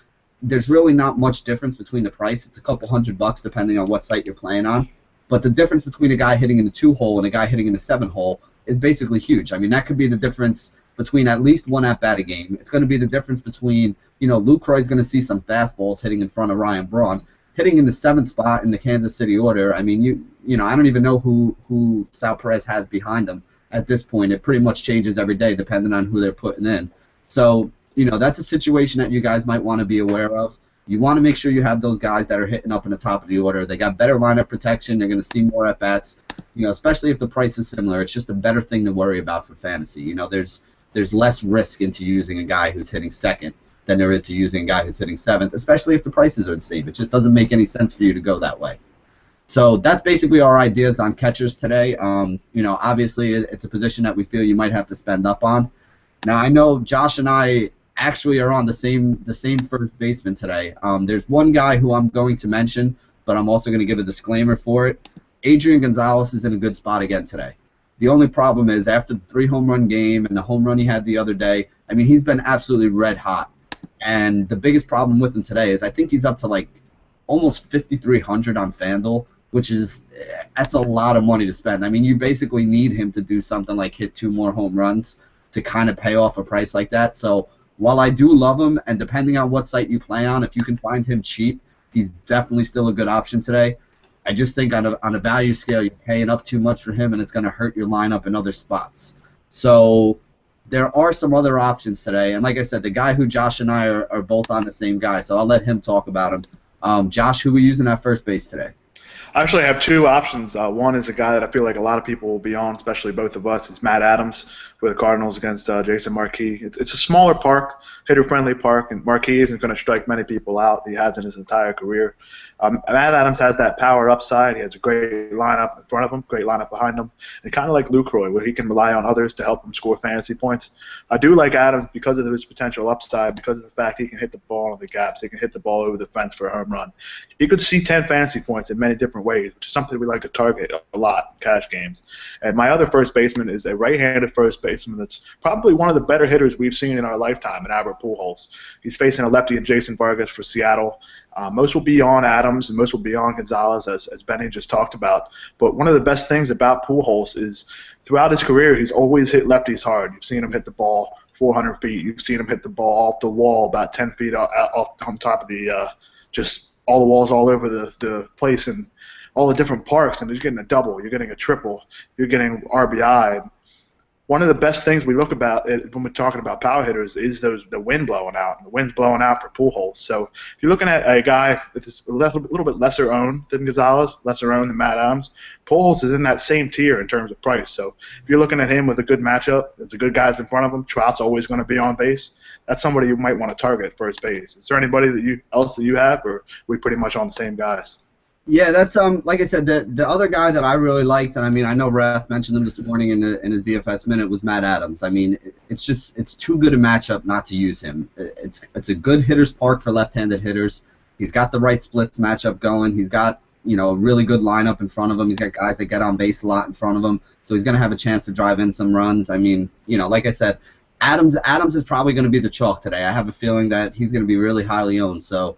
there's really not much difference between the price. It's a couple $100 depending on what site you're playing on. But the difference between a guy hitting in the 2-hole and a guy hitting in the 7-hole is basically huge. That could be the difference between at least one at-bat a game. It's going to be the difference between, Lucroy's going to see some fastballs hitting in front of Ryan Braun. Hitting in the 7th spot in the Kansas City order, I don't even know who Sal Perez has behind him at this point. It pretty much changes every day depending on who they're putting in. So, that's a situation that you guys might want to be aware of. You want to make sure you have those guys that are hitting up in the top of the order. They got better lineup protection. They're going to see more at-bats, especially if the price is similar. It's just a better thing to worry about for fantasy. There's less risk into using a guy who's hitting 2nd than there is to using a guy who's hitting 7th, especially if the prices are the same. It just doesn't make any sense for you to go that way. So that's basically our ideas on catchers today. Obviously it's a position that we feel you might have to spend up on. Now I know Josh and I actually are on the same first baseman today. There's one guy who I'm going to mention, but I'm also going to give a disclaimer for it. Adrian Gonzalez is in a good spot again today. The only problem is after the 3-home-run game and the home run he had the other day, he's been absolutely red hot. And the biggest problem with him today is I think he's up to like almost 5,300 on FanDuel, that's a lot of money to spend. You basically need him to do something like hit 2 more home runs to kind of pay off a price like that. So while I do love him, and depending on what site you play on, if you can find him cheap, he's definitely still a good option today. I just think on a value scale, you're paying up too much for him, and it's going to hurt your lineup in other spots. So there are some other options today. And like I said, the guy who Josh and I are both on the same guy, so I'll let him talk about him. Josh, who are we using at first base today? I actually have 2 options. One is a guy that I feel like a lot of people will be on, especially both of us. It's Matt Adams for the Cardinals against Jason Marquis. It's a smaller park, hitter-friendly park, and Marquis isn't going to strike many people out. He has in his entire career. Matt Adams has that power upside. He has a great lineup in front of him, great lineup behind him, and kind of like Lucroy, where he can rely on others to help him score fantasy points. I do like Adams because of his potential upside, because of the fact he can hit the ball in the gaps, he can hit the ball over the fence for a home run. He could see 10 fantasy points in many different ways, which is something we like to target a lot in cash games. And my other first baseman is a right-handed first baseman that's probably one of the better hitters we've seen in our lifetime, in Albert Pujols. He's facing a lefty in Jason Vargas for Seattle. Most will be on Adams and most will be on Gonzalez, as Benny just talked about. But one of the best things about Pujols is throughout his career, he's always hit lefties hard. You've seen him hit the ball 400 feet. You've seen him hit the ball off the wall about 10 feet off on top of the just all the walls all over the place and all the different parks. And you're getting a double. You're getting a triple. You're getting RBI. one of the best things we look about when we're talking about power hitters is the wind blowing out. The wind's blowing out for Pujols. So if you're looking at a guy that's a little bit lesser owned than Gonzalez, lesser owned than Matt Adams, Pujols is in that same tier in terms of price. So if you're looking at him with a good matchup, there's a good guys in front of him. Trout's always going to be on base. That's somebody you might want to target at first base. Is there anybody else that you have, or are we pretty much on the same guys? Yeah, that's like I said, the other guy that I really liked, and I mean I know Rath mentioned him this morning in his DFS minute, was Matt Adams. I mean it's too good a matchup not to use him. It's a good hitter's park for left-handed hitters. He's got the right splits matchup going. He's got a really good lineup in front of him. He's got guys that get on base a lot in front of him, so he's going to have a chance to drive in some runs. I mean like I said, Adams is probably going to be the chalk today. I have a feeling that he's going to be really highly owned. So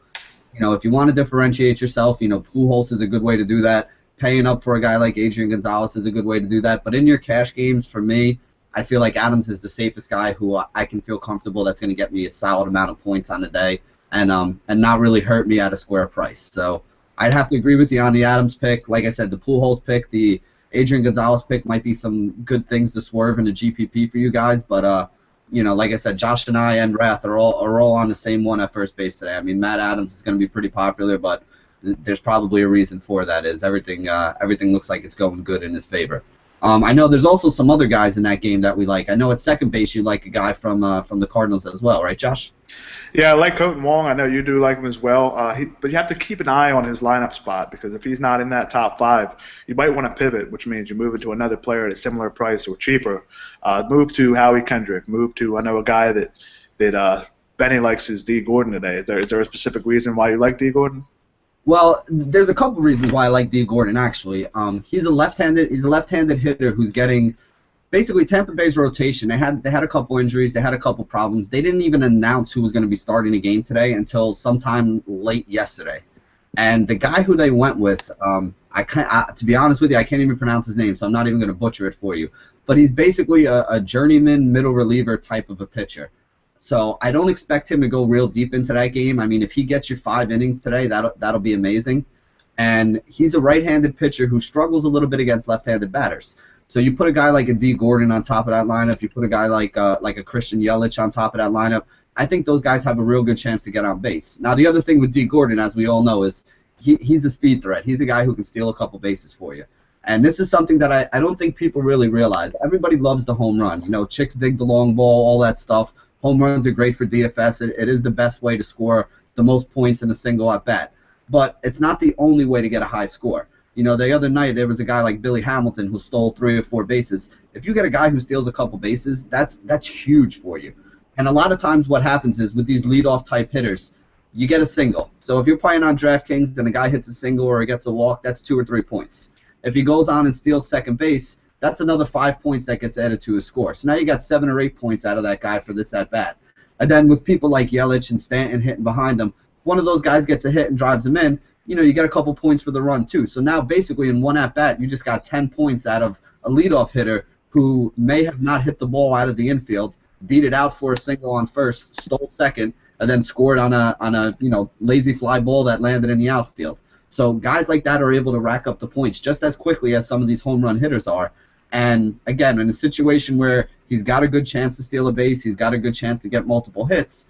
if you want to differentiate yourself, Pujols is a good way to do that. Paying up for a guy like Adrian Gonzalez is a good way to do that. But in your cash games, for me, I feel like Adams is the safest guy who I can feel comfortable that's going to get me a solid amount of points on the day and not really hurt me at a square price. So I'd have to agree with you on the Adams pick. Like I said, the Pujols pick, the Adrian Gonzalez pick might be some good things to swerve in the GPP for you guys, but like I said, Josh and I and Rath are all on the same one at first base today. I mean, Matt Adams is going to be pretty popular, but there's probably a reason for that. Is everything looks like it's going good in his favor. I know there's also some other guys in that game that we like. I know at second base you like a guy from the Cardinals as well, right, Josh? Yeah, I like Cotton Wong. I know you do like him as well. But you have to keep an eye on his lineup spot, because if he's not in that top 5, you might want to pivot, which means you move into another player at a similar price or cheaper. Move to Howie Kendrick. Move to, I know, a guy that Benny likes is D. Gordon today. Is there a specific reason why you like D. Gordon? Well, there's a couple reasons why I like D. Gordon, actually. He's a left-handed hitter who's getting basically Tampa Bay's rotation. They had a couple injuries, they had a couple problems. They didn't even announce who was going to be starting the game today until sometime late yesterday. And the guy who they went with, to be honest with you, I can't even pronounce his name, so I'm not even going to butcher it for you. But he's basically a journeyman middle reliever type of a pitcher. So I don't expect him to go real deep into that game. I mean, if he gets you 5 innings today, that'll be amazing. And he's a right-handed pitcher who struggles a little bit against left-handed batters. So you put a guy like a D. Gordon on top of that lineup, you put a guy like a Christian Yelich on top of that lineup, I think those guys have a real good chance to get on base. Now, the other thing with D. Gordon, as we all know, is he's a speed threat. He's a guy who can steal a couple bases for you. And this is something that I don't think people really realize. Everybody loves the home run. Chicks dig the long ball, all that stuff. Home runs are great for DFS. It is the best way to score the most points in a single at-bat. But it's not the only way to get a high score. The other night there was a guy like Billy Hamilton who stole 3 or 4 bases. If you get a guy who steals a couple bases, that's huge for you. And a lot of times what happens is with these leadoff type hitters, you get a single. So if you're playing on DraftKings and a guy hits a single or gets a walk, that's 2 or 3 points. If he goes on and steals second base, that's another 5 points that gets added to his score. So now you got 7 or 8 points out of that guy for this at bat. And then with people like Yelich and Stanton hitting behind them, one of those guys gets a hit and drives him in, you get a couple points for the run too. So now basically in one at-bat, you just got 10 points out of a leadoff hitter who may have not hit the ball out of the infield, beat it out for a single on first, stole second, and then scored on a lazy fly ball that landed in the outfield. So guys like that are able to rack up the points just as quickly as some of these home run hitters are. And again, in a situation where he's got a good chance to steal a base, he's got a good chance to get multiple hits,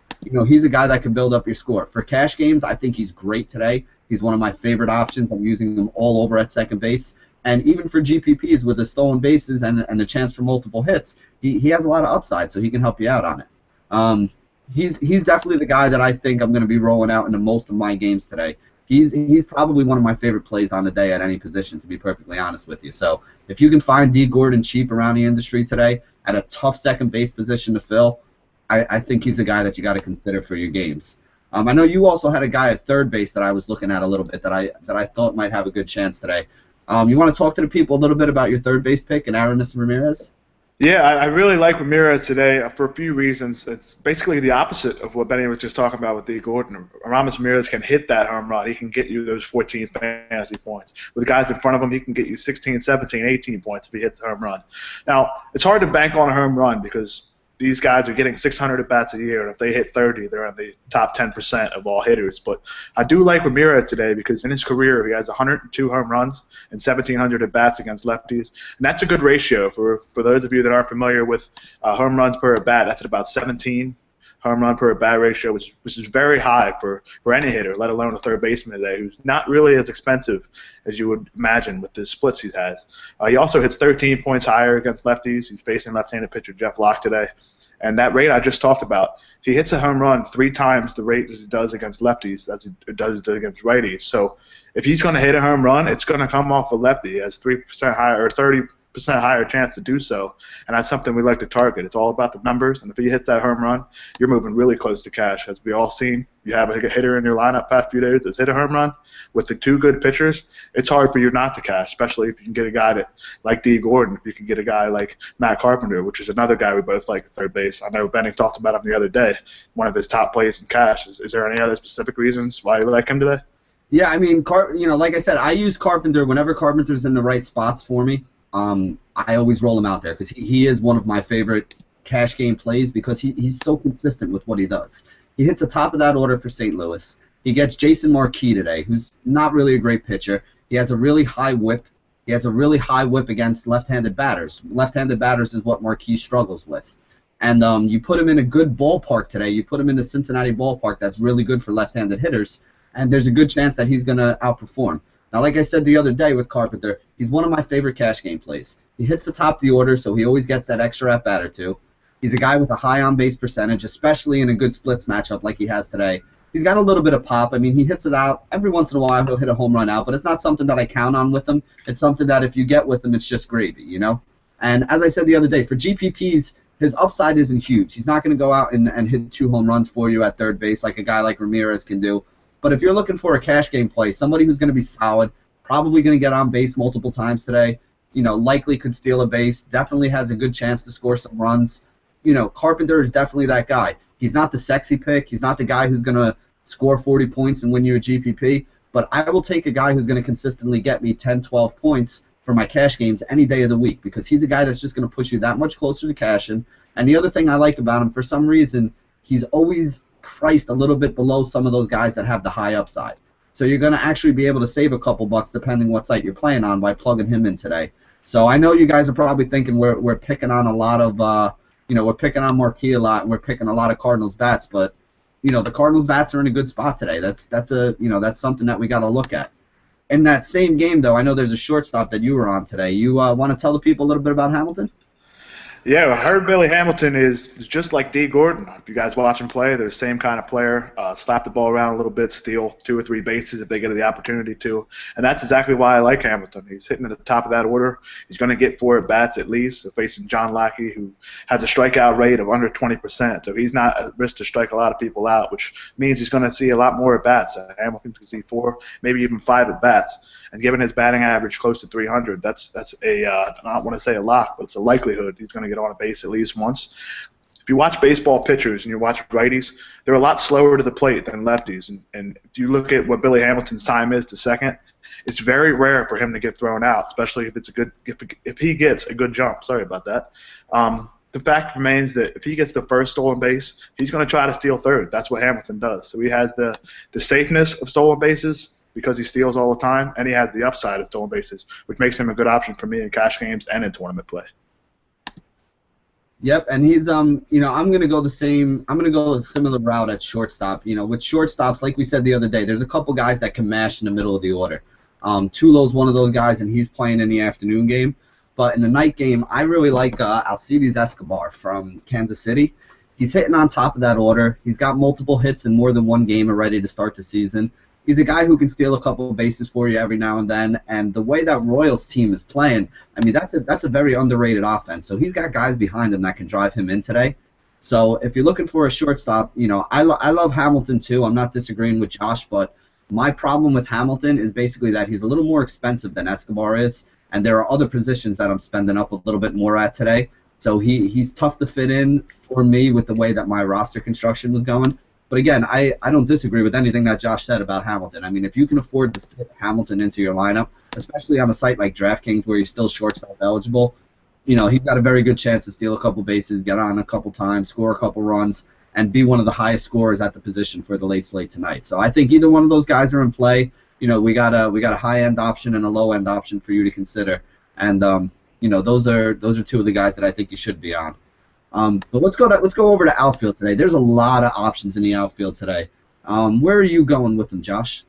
he's a guy that can build up your score. For cash games, I think he's great today. He's one of my favorite options. I'm using him all over at second base. And even for GPPs with the stolen bases and a chance for multiple hits, he has a lot of upside, so he can help you out on it. He's definitely the guy that I think I'm going to be rolling out into most of my games today. He's probably one of my favorite plays on the day at any position, to be perfectly honest with you. So if you can find D. Gordon cheap around the industry today at a tough second base position to fill, I think he's a guy that you got to consider for your games. I know you also had a guy at third base that I was looking at a little bit that I thought might have a good chance today. You want to talk to the people a little bit about your third base pick and Aramis Ramirez? Yeah, I really like Ramirez today for a few reasons. It's basically the opposite of what Benny was just talking about with D. Gordon. Aramis Ramirez can hit that home run. He can get you those 14 fantasy points. With guys in front of him, he can get you 16, 17, 18 points if he hits the home run. Now, it's hard to bank on a home run because these guys are getting 600 at bats a year, and if they hit 30, they're in the top 10% of all hitters. But I do like Ramirez today because in his career he has 102 home runs and 1,700 at bats against lefties, and that's a good ratio for those of you that aren't familiar with home runs per at bat. That's at about 17 home run per at bat ratio, which is very high for any hitter, let alone a third baseman today, who's not really as expensive as you would imagine with the splits he has. He also hits 13 points higher against lefties. He's facing left-handed pitcher Jeff Locke today. And that rate I just talked about, he hits a home run 3 times the rate as he does against lefties as he does against righties. So if he's going to hit a home run, it's going to come off a lefty. He has 3% higher or 30% higher chance to do so, and that's something we like to target. It's all about the numbers, and if he hits that home run, you're moving really close to cash. As we all seen, you have a hitter in your lineup past few days that's hit a home run with the 2 good pitchers. It's hard for you not to cash, especially if you can get a guy that like Dee Gordon, if you can get a guy like Matt Carpenter, which is another guy we both like at third base. I know Benny talked about him the other day, one of his top plays in cash. Is there any other specific reasons why you like him today? Yeah, I mean, like I said, I use Carpenter whenever Carpenter's in the right spots for me. I always roll him out there because he is one of my favorite cash game plays because he's so consistent with what he does. He hits the top of that order for St. Louis. He gets Jason Marquis today, who's not really a great pitcher. He has a really high whip. He has a really high whip against left-handed batters. Left-handed batters is what Marquis struggles with. And you put him in a good ballpark today. You put him in the Cincinnati ballpark that's really good for left-handed hitters, and there's a good chance that he's going to outperform. Now, like I said the other day with Carpenter, he's one of my favorite cash game plays. He hits the top of the order, so he always gets that extra at-bat or two. He's a guy with a high on-base percentage, especially in a good splits matchup like he has today. He's got a little bit of pop. I mean, he hits it out. Every once in a while, he'll hit a home run out, but it's not something that I count on with him. It's something that if you get with him, it's just gravy, you know? And as I said the other day, for GPPs, his upside isn't huge. He's not going to go out and hit 2 home runs for you at third base like a guy like Ramirez can do. But if you're looking for a cash game play, somebody who's going to be solid, probably going to get on base multiple times today, you know, likely could steal a base, definitely has a good chance to score some runs. You know, Carpenter is definitely that guy. He's not the sexy pick. He's not the guy who's going to score 40 points and win you a GPP. But I will take a guy who's going to consistently get me 10, 12 points for my cash games any day of the week because he's a guy that's just going to push you that much closer to cashing. And the other thing I like about him, for some reason, he's always priced a little bit below some of those guys that have the high upside. So you're going to actually be able to save a couple bucks depending what site you're playing on by plugging him in today. So I know you guys are probably thinking we're picking on a lot of, we're picking on Marquis a lot and we're picking a lot of Cardinals bats, but the Cardinals bats are in a good spot today. That's something that we got to look at. In that same game, though, I know there's a shortstop that you were on today. You want to tell the people a little bit about Hamilton? Yeah, I heard Billy Hamilton is just like Dee Gordon. If you guys watch him play, they're the same kind of player. Slap the ball around a little bit, steal 2 or 3 bases if they get the opportunity to. And that's exactly why I like Hamilton. He's hitting at the top of that order. He's going to get 4 at-bats at least, facing John Lackey, who has a strikeout rate of under 20%. So he's not at risk to strike a lot of people out, which means he's going to see a lot more at-bats. Hamilton can see 4, maybe even 5 at-bats. And given his batting average close to 300, that's a I don't want to say a lock, but it's a likelihood he's going to get on a base at least once. If you watch baseball pitchers and you watch righties, they're a lot slower to the plate than lefties. And if you look at what Billy Hamilton's time is to second, it's very rare for him to get thrown out, especially if it's if he gets a good jump. Sorry about that. The fact remains that if he gets the first stolen base, he's going to try to steal third. That's what Hamilton does. So he has the safeness of stolen bases because he steals all the time, and he has the upside of stolen bases, which makes him a good option for me in cash games and in tournament play. Yep, and he's I'm gonna go a similar route at shortstop. With shortstops, like we said the other day, there's a couple guys that can mash in the middle of the order. Tulo's one of those guys, and he's playing in the afternoon game. But in the night game, I really like Alcides Escobar from Kansas City. He's hitting on top of that order. He's got multiple hits in more than one game already to start the season. He's a guy who can steal a couple of bases for you every now and then, and the way that Royals team is playing, I mean, that's a very underrated offense. So he's got guys behind him that can drive him in today. So if you're looking for a shortstop, I love Hamilton too. I'm not disagreeing with Josh, but my problem with Hamilton is basically that he's a little more expensive than Escobar is, and there are other positions that I'm spending up a little bit more at today. So he's tough to fit in for me with the way that my roster construction was going. But again, I don't disagree with anything that Josh said about Hamilton. I mean, if you can afford to fit Hamilton into your lineup, especially on a site like DraftKings where you're still shortstop eligible, he's got a very good chance to steal a couple bases, get on a couple times, score a couple runs, and be one of the highest scorers at the position for the late slate tonight. So I think either one of those guys are in play. We got a high end option and a low end option for you to consider, and those are two of the guys that I think you should be on. But let's go over to outfield today. There's a lot of options in the outfield today. Where are you going with them, Josh?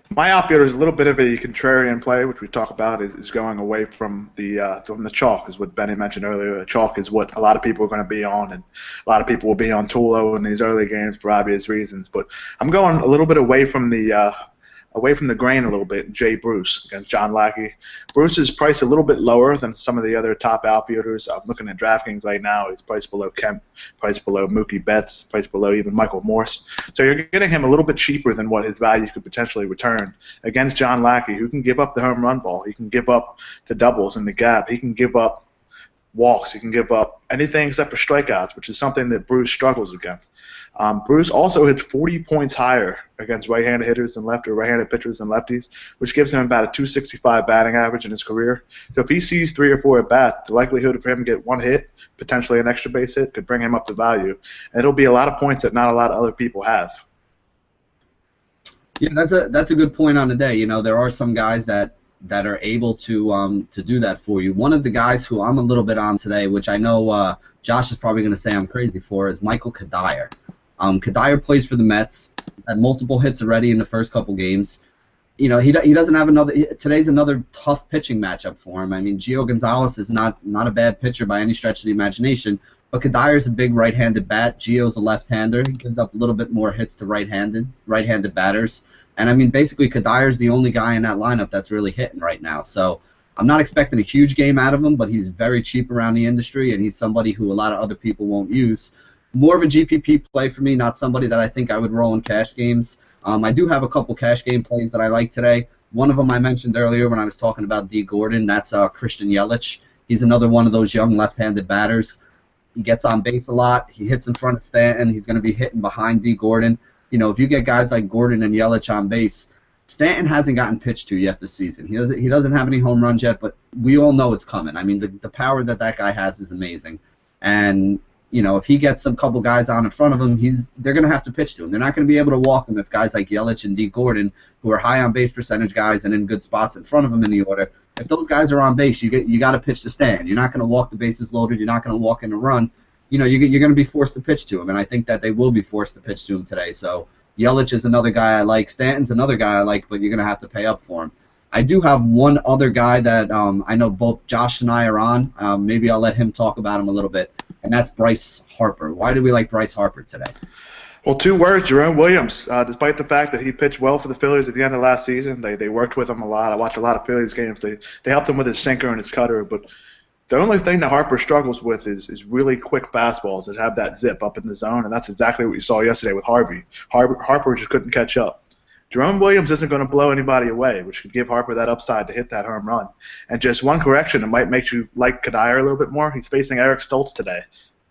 My outfielder is a little bit of a contrarian play, which we talk about, is going away from the chalk, is what Benny mentioned earlier. The chalk is what a lot of people are going to be on, and a lot of people will be on Tulo in these early games for obvious reasons. But I'm going a little bit away from the grain a little bit. Jay Bruce against John Lackey. Bruce is priced a little bit lower than some of the other top outfielders. I'm looking at DraftKings right now. He's priced below Kemp, priced below Mookie Betts, priced below even Michael Morse. So you're getting him a little bit cheaper than what his value could potentially return against John Lackey, who can give up the home run ball. He can give up the doubles in the gap. He can give up walks. He can give up anything except for strikeouts, which is something that Bruce struggles against. Bruce also hits 40 points higher against right-handed hitters than left or right-handed pitchers than lefties, which gives him about a 265 batting average in his career. So if he sees 3 or 4 at-bats, the likelihood of him get one hit, potentially an extra base hit, could bring him up to value. And it'll be a lot of points that not a lot of other people have. Yeah, that's a good point on the day. There are some guys that are able to do that for you. One of the guys who I'm a little bit on today, which I know Josh is probably going to say I'm crazy for, is Michael Cuddyer. Cuddyer plays for the Mets, had multiple hits already in the first couple games. He doesn't have today's another tough pitching matchup for him. I mean, Gio Gonzalez is not a bad pitcher by any stretch of the imagination, but Cuddier's a big right-handed bat. Gio's a left-hander. He gives up a little bit more hits to right-handed batters. And I mean, basically, Cuddier's the only guy in that lineup that's really hitting right now. So I'm not expecting a huge game out of him, but he's very cheap around the industry, and he's somebody who a lot of other people won't use. More of a GPP play for me, not somebody that I think I would roll in cash games. I do have a couple cash game plays that I like today. One of them I mentioned earlier when I was talking about D. Gordon. That's Christian Yelich. He's another one of those young left-handed batters. He gets on base a lot. He hits in front of Stanton. He's going to be hitting behind D. Gordon. If you get guys like Gordon and Yelich on base, Stanton hasn't gotten pitched to yet this season. He doesn't have any home runs yet, but we all know it's coming. I mean, the power that guy has is amazing. And if he gets some couple guys on in front of him, they're going to have to pitch to him. They're not going to be able to walk him if guys like Yelich and D. Gordon, who are high on base percentage guys and in good spots in front of him in the order, if those guys are on base, you got to pitch to Stanton. You're not going to walk the bases loaded. You're not going to walk in a run. You're going to be forced to pitch to him, and I think that they will be forced to pitch to him today. So Yelich is another guy I like. Stanton's another guy I like, but you're going to have to pay up for him. I do have one other guy that I know both Josh and I are on. Maybe I'll let him talk about him a little bit, and that's Bryce Harper. Why do we like Bryce Harper today? Well, 2 words, Jerome Williams. Despite the fact that he pitched well for the Phillies at the end of last season, they worked with him a lot. I watched a lot of Phillies games. They helped him with his sinker and his cutter, but the only thing that Harper struggles with is really quick fastballs that have that zip up in the zone, and that's exactly what you saw yesterday with Harvey. Harper just couldn't catch up. Jerome Williams isn't going to blow anybody away, which could give Harper that upside to hit that home run. And just one correction, it might make you like Cuddyer a little bit more. He's facing Eric Stoltz today.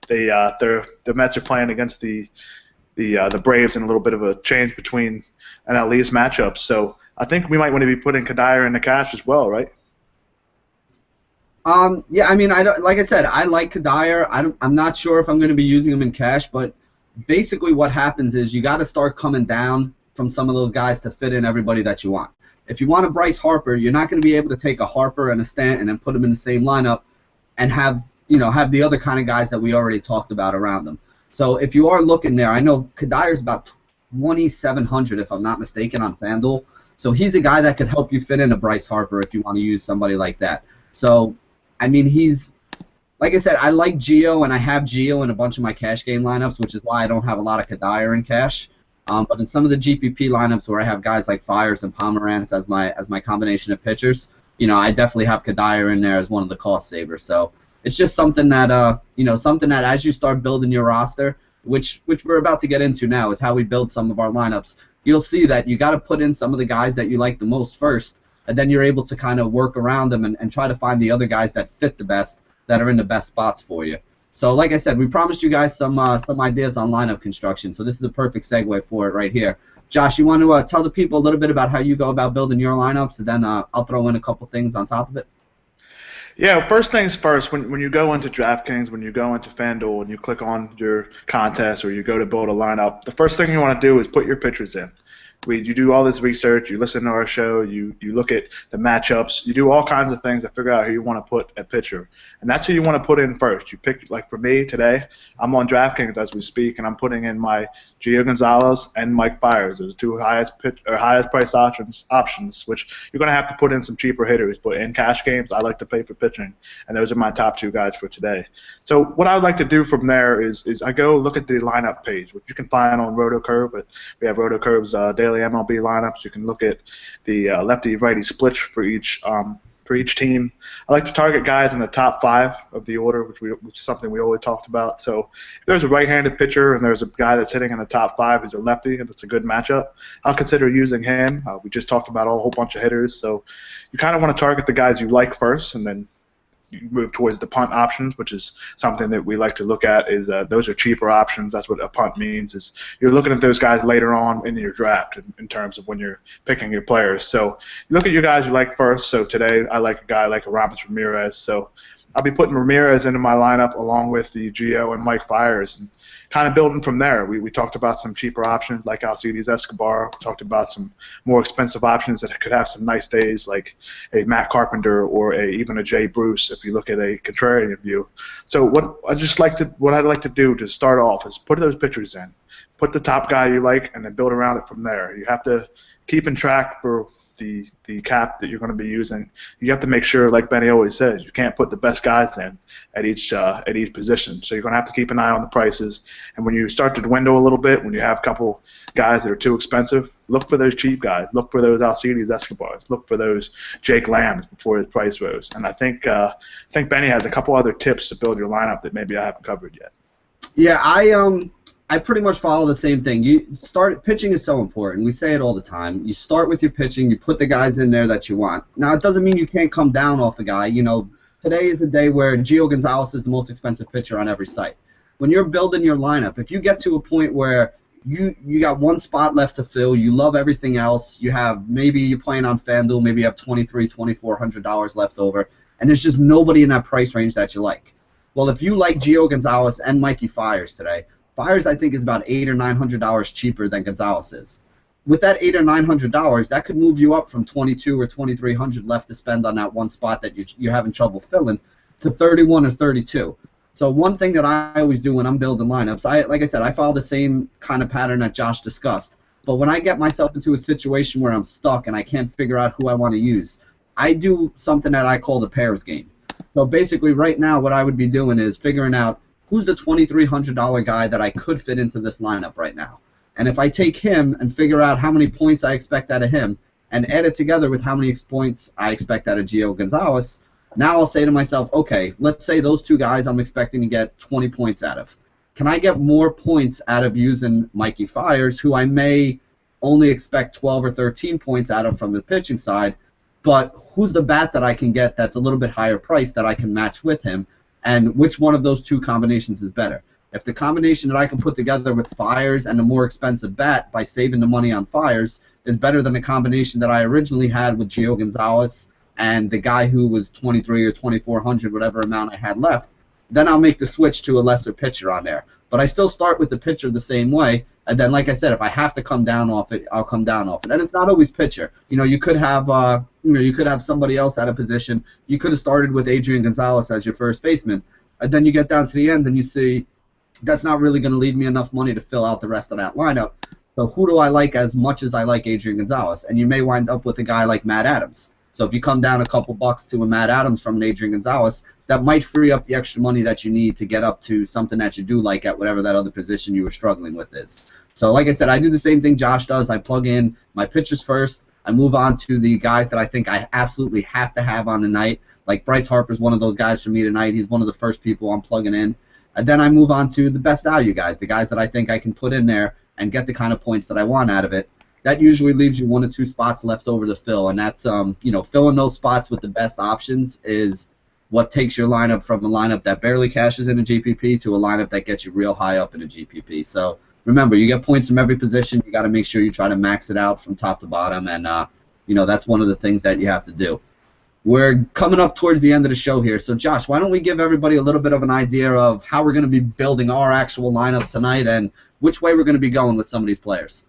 The Mets are playing against the Braves in a little bit of a change between NL East matchups. So I think we might want to be putting Cuddyer in the cash as well, right? Yeah, I mean, like I said, I like Cuddyer. I'm not sure if I'm going to be using him in cash, but basically what happens is you got to start coming down from some of those guys to fit in everybody that you want. If you want a Bryce Harper, you're not going to be able to take a Harper and a Stanton and put them in the same lineup and have the other kind of guys that we already talked about around them. So if you are looking there, I know Cuddyer's about 2,700 if I'm not mistaken on FanDuel. So he's a guy that could help you fit in a Bryce Harper if you want to use somebody like that. So, I mean, he's, like I said, I like Gio, and I have Gio in a bunch of my cash game lineups, which is why I don't have a lot of Cuddyer in cash. But in some of the GPP lineups where I have guys like Fires and Pomeranz as my combination of pitchers, I definitely have Cuddyer in there as one of the cost savers. So it's just something that something that as you start building your roster, which we're about to get into now, is how we build some of our lineups. You'll see that you got to put in some of the guys that you like the most first, and then you're able to kind of work around them and try to find the other guys that fit the best, that are in the best spots for you. So like I said, we promised you guys some ideas on lineup construction, so this is a perfect segue for it right here. Josh, you want to tell the people a little bit about how you go about building your lineups, and then I'll throw in a couple things on top of it? Yeah, first things first, when you go into DraftKings, when you go into FanDuel, and you click on your contest or you go to build a lineup, the first thing you want to do is put your pitchers in. You do all this research, you listen to our show, you look at the matchups, you do all kinds of things to figure out who you want to put at pitcher. And that's who you want to put in first. You pick, like for me today, I'm on DraftKings as we speak, and I'm putting in my Gio Gonzalez and Mike Fiers. Those are two highest priced options, which you're going to have to put in some cheaper hitters. But in cash games, I like to pay for pitching, and those are my top two guys for today. So what I would like to do from there is I go look at the lineup page, which you can find on RotoCurve. But we have RotoCurve's daily MLB lineups. You can look at the lefty-righty splits for each team. I like to target guys in the top 5 of the order, which is something we always talked about. So if there's a right-handed pitcher and there's a guy that's hitting in the top 5 who's a lefty and it's a good matchup, I'll consider using him. We just talked about a whole bunch of hitters, so you kind of want to target the guys you like first, and then you move towards the punt options, which is something that we like to look at. Is those are cheaper options. That's what a punt means. Is you're looking at those guys later on in your draft in terms of when you're picking your players. So you look at your guys you like first. So today I like a guy like Aramis Ramirez. So I'll be putting Ramirez into my lineup along with the Gio and Mike Fiers, and kind of building from there. We talked about some cheaper options like Alcides Escobar. We talked about some more expensive options that could have some nice days, like a Matt Carpenter or even a Jay Bruce, if you look at a contrarian view. So what I'd like to do to start off is put those pitchers in, put the top guy you like, and then build around it from there. You have to keep in track for the cap that you're going to be using. You have to make sure, like Benny always says, you can't put the best guys in at each position. So you're going to have to keep an eye on the prices. And when you start to dwindle a little bit, when you have a couple guys that are too expensive, look for those cheap guys. Look for those Alcides Escobars. Look for those Jake Lambs before his price rose. And I think Benny has a couple other tips to build your lineup that maybe I haven't covered yet. Yeah, I pretty much follow the same thing. Pitching is so important. We say it all the time. You start with your pitching. You put the guys in there that you want. Now, it doesn't mean you can't come down off a guy. You know, today is a day where Gio Gonzalez is the most expensive pitcher on every site. When you're building your lineup, if you get to a point where you got one spot left to fill, you love everything else, maybe you're playing on FanDuel, maybe you have $2,400 left over, and there's just nobody in that price range that you like. Well, if you like Gio Gonzalez and Mikey Fiers today, Fiers, I think, is about $800 or $900 cheaper than Gonzalez is. With that $800 or $900, that could move you up from $2,200 or $2,300 left to spend on that one spot that you're having trouble filling to $31 or $32. So one thing that I always do when I'm building lineups, like I said, I follow the same kind of pattern that Josh discussed. But when I get myself into a situation where I'm stuck and I can't figure out who I want to use, I do something that I call the pairs game. So basically, right now, what I would be doing is figuring out who's the $2,300 guy that I could fit into this lineup right now. And if I take him and figure out how many points I expect out of him and add it together with how many points I expect out of Gio Gonzalez, now I'll say to myself, okay, let's say those two guys I'm expecting to get 20 points out of. Can I get more points out of using Mikey Fiers, who I may only expect 12 or 13 points out of from the pitching side, but who's the bat that I can get that's a little bit higher priced that I can match with him? And which one of those two combinations is better? If the combination that I can put together with Fiers and a more expensive bat by saving the money on Fiers is better than the combination that I originally had with Gio Gonzalez and the guy who was $2,300 or $2,400, whatever amount I had left, then I'll make the switch to a lesser pitcher on there. But I still start with the pitcher the same way, and then, like I said, if I have to come down off it, I'll come down off it. And it's not always pitcher. You know, you could have somebody else at a position. You could have started with Adrian Gonzalez as your first baseman, and then you get down to the end and you see that's not really going to leave me enough money to fill out the rest of that lineup. So who do I like as much as I like Adrian Gonzalez? And you may wind up with a guy like Matt Adams. So if you come down a couple bucks to a Matt Adams from an Adrian Gonzalez, that might free up the extra money that you need to get up to something that you do like at whatever that other position you were struggling with is. So like I said, I do the same thing Josh does. I plug in my pitchers first. I move on to the guys that I think I absolutely have to have on the night. Like Bryce Harper's one of those guys for me tonight. He's one of the first people I'm plugging in. And then I move on to the best value guys, the guys that I think I can put in there and get the kind of points that I want out of it. That usually leaves you 1 or 2 spots left over to fill, and that's filling those spots with the best options is what takes your lineup from a lineup that barely cashes in a GPP to a lineup that gets you real high up in a GPP. So remember, you get points from every position. You got to make sure you try to max it out from top to bottom, and that's one of the things that you have to do. We're coming up towards the end of the show here, so Josh, why don't we give everybody a little bit of an idea of how we're going to be building our actual lineups tonight and which way we're going to be going with some of these players.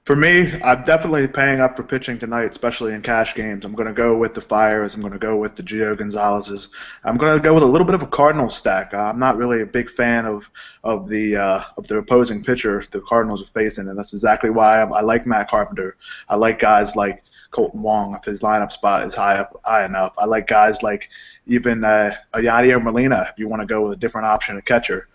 For me, I'm definitely paying up for pitching tonight, especially in cash games. I'm going to go with the Fires. I'm going to go with the Gio Gonzalez's. I'm going to go with a little bit of a Cardinals stack. I'm not really a big fan of the opposing pitcher the Cardinals are facing, and that's exactly why I like Matt Carpenter. I like guys like Colton Wong if his lineup spot is high enough. I like guys like even Yadier Molina if you want to go with a different option at catcher.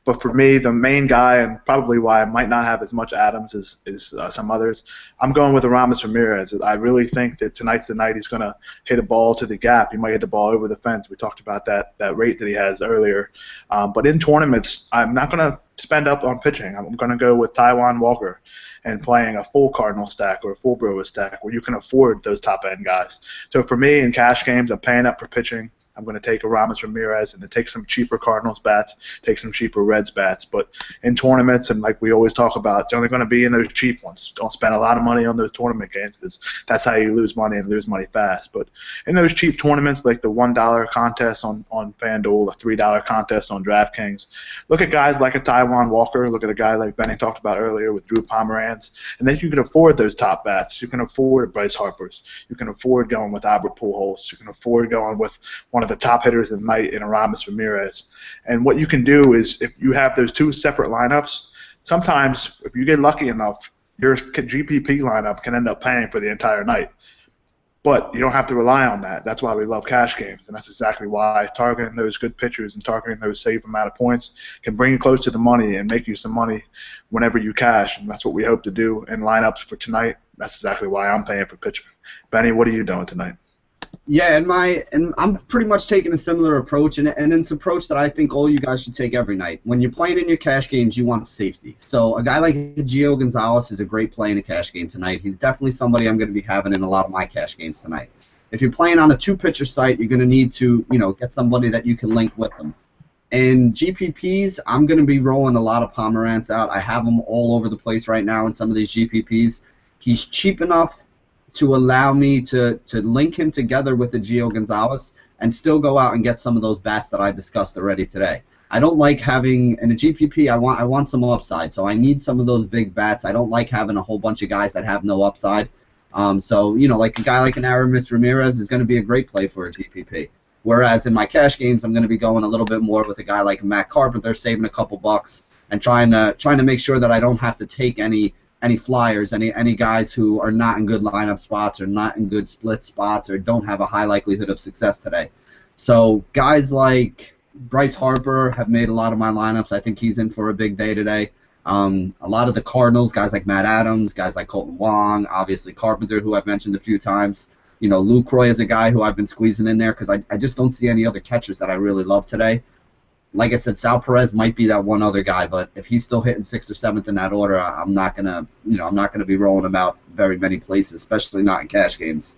But for me, the main guy, and probably why I might not have as much Adams as some others, I'm going with Aramis Ramirez. I really think that tonight's the night he's going to hit a ball to the gap. He might hit the ball over the fence. We talked about that rate that he has earlier. But in tournaments, I'm not going to spend up on pitching. I'm going to go with Taijuan Walker and playing a full Cardinal stack or a full Brewer stack where you can afford those top-end guys. So for me, in cash games, I'm paying up for pitching. I'm going to take Aramis Ramirez and then take some cheaper Cardinals bats, take some cheaper Reds bats. But in tournaments, and like we always talk about, it's only going to be in those cheap ones. Don't spend a lot of money on those tournament games because that's how you lose money and lose money fast. But in those cheap tournaments, like the $1 contest on FanDuel, a $3 contest on DraftKings, look at guys like a Taijuan Walker, look at a guy like Benny talked about earlier with Drew Pomeranz, and then you can afford those top bats. You can afford Bryce Harper's. You can afford going with Albert Pujols. You can afford going with one of the top hitters of the night in Aramis Ramirez. And what you can do is if you have those two separate lineups, sometimes if you get lucky enough, your GPP lineup can end up paying for the entire night. But you don't have to rely on that. That's why we love cash games, and that's exactly why targeting those good pitchers and targeting those safe amount of points can bring you close to the money and make you some money whenever you cash, and that's what we hope to do in lineups for tonight. That's exactly why I'm paying for pitching. Benny, what are you doing tonight? Yeah, and I'm pretty much taking a similar approach, and it's an approach that I think all you guys should take every night. When you're playing in your cash games, you want safety. So a guy like Gio Gonzalez is a great play in a cash game tonight. He's definitely somebody I'm going to be having in a lot of my cash games tonight. If you're playing on a two-pitcher site, you're going to need to, get somebody that you can link with them. In GPPs, I'm going to be rolling a lot of Pomeranz out. I have him all over the place right now in some of these GPPs. He's cheap enough to allow me to link him together with the Gio Gonzalez and still go out and get some of those bats that I discussed already today. I don't like having, in a GPP, I want some upside, so I need some of those big bats. I don't like having a whole bunch of guys that have no upside. So, like a guy like an Aramis Ramirez is going to be a great play for a GPP. Whereas in my cash games, I'm going to be going a little bit more with a guy like Matt Carpenter, saving a couple bucks and trying to make sure that I don't have to take any flyers, any guys who are not in good lineup spots or not in good split spots or don't have a high likelihood of success today. So guys like Bryce Harper have made a lot of my lineups. I think he's in for a big day today. A lot of the Cardinals, guys like Matt Adams, guys like Colton Wong, obviously Carpenter, who I've mentioned a few times. Lucroy is a guy who I've been squeezing in there because I just don't see any other catchers that I really love today. Like I said, Sal Perez might be that one other guy, but if he's still hitting 6th or 7th in that order, I'm not gonna be rolling him out very many places, especially not in cash games.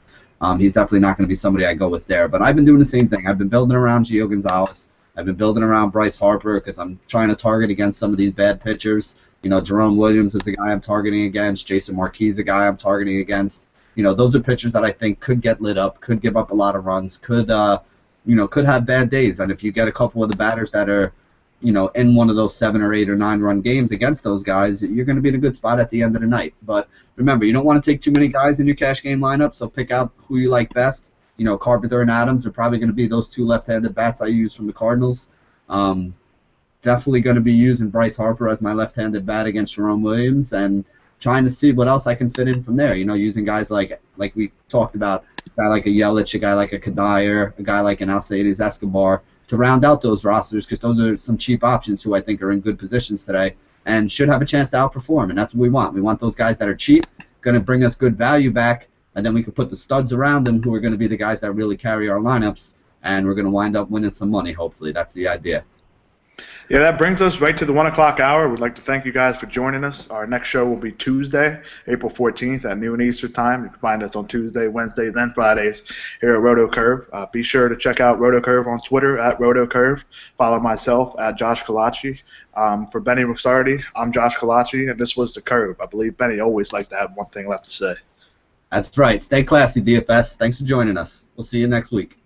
He's definitely not gonna be somebody I go with there. But I've been doing the same thing. I've been building around Gio Gonzalez. I've been building around Bryce Harper because I'm trying to target against some of these bad pitchers. Jerome Williams is a guy I'm targeting against. Jason Marquis is a guy I'm targeting against. Those are pitchers that I think could get lit up, could give up a lot of runs, could have bad days. And if you get a couple of the batters that are, in one of those 7 or 8 or 9 run games against those guys, you're going to be in a good spot at the end of the night. But remember, you don't want to take too many guys in your cash game lineup, so pick out who you like best. Carpenter and Adams are probably going to be those 2 left-handed bats I use from the Cardinals. Definitely going to be using Bryce Harper as my left-handed bat against Jerome Williams and trying to see what else I can fit in from there. Using guys like we talked about, a guy like a Yelich, a guy like a Kadire, a guy like an Alcides Escobar to round out those rosters because those are some cheap options who I think are in good positions today and should have a chance to outperform, and that's what we want. We want those guys that are cheap, going to bring us good value back, and then we can put the studs around them who are going to be the guys that really carry our lineups, and we're going to wind up winning some money, hopefully. That's the idea. Yeah, that brings us right to the 1 o'clock hour. We'd like to thank you guys for joining us. Our next show will be Tuesday, April 14th at noon Eastern Time. You can find us on Tuesday, Wednesdays, and Fridays here at RotoCurve. Be sure to check out RotoCurve on Twitter at RotoCurve. Follow myself at Josh Kalachi. For Benny Rosardi, I'm Josh Kalachi, and this was The Curve. I believe Benny always likes to have one thing left to say. That's right. Stay classy, DFS. Thanks for joining us. We'll see you next week.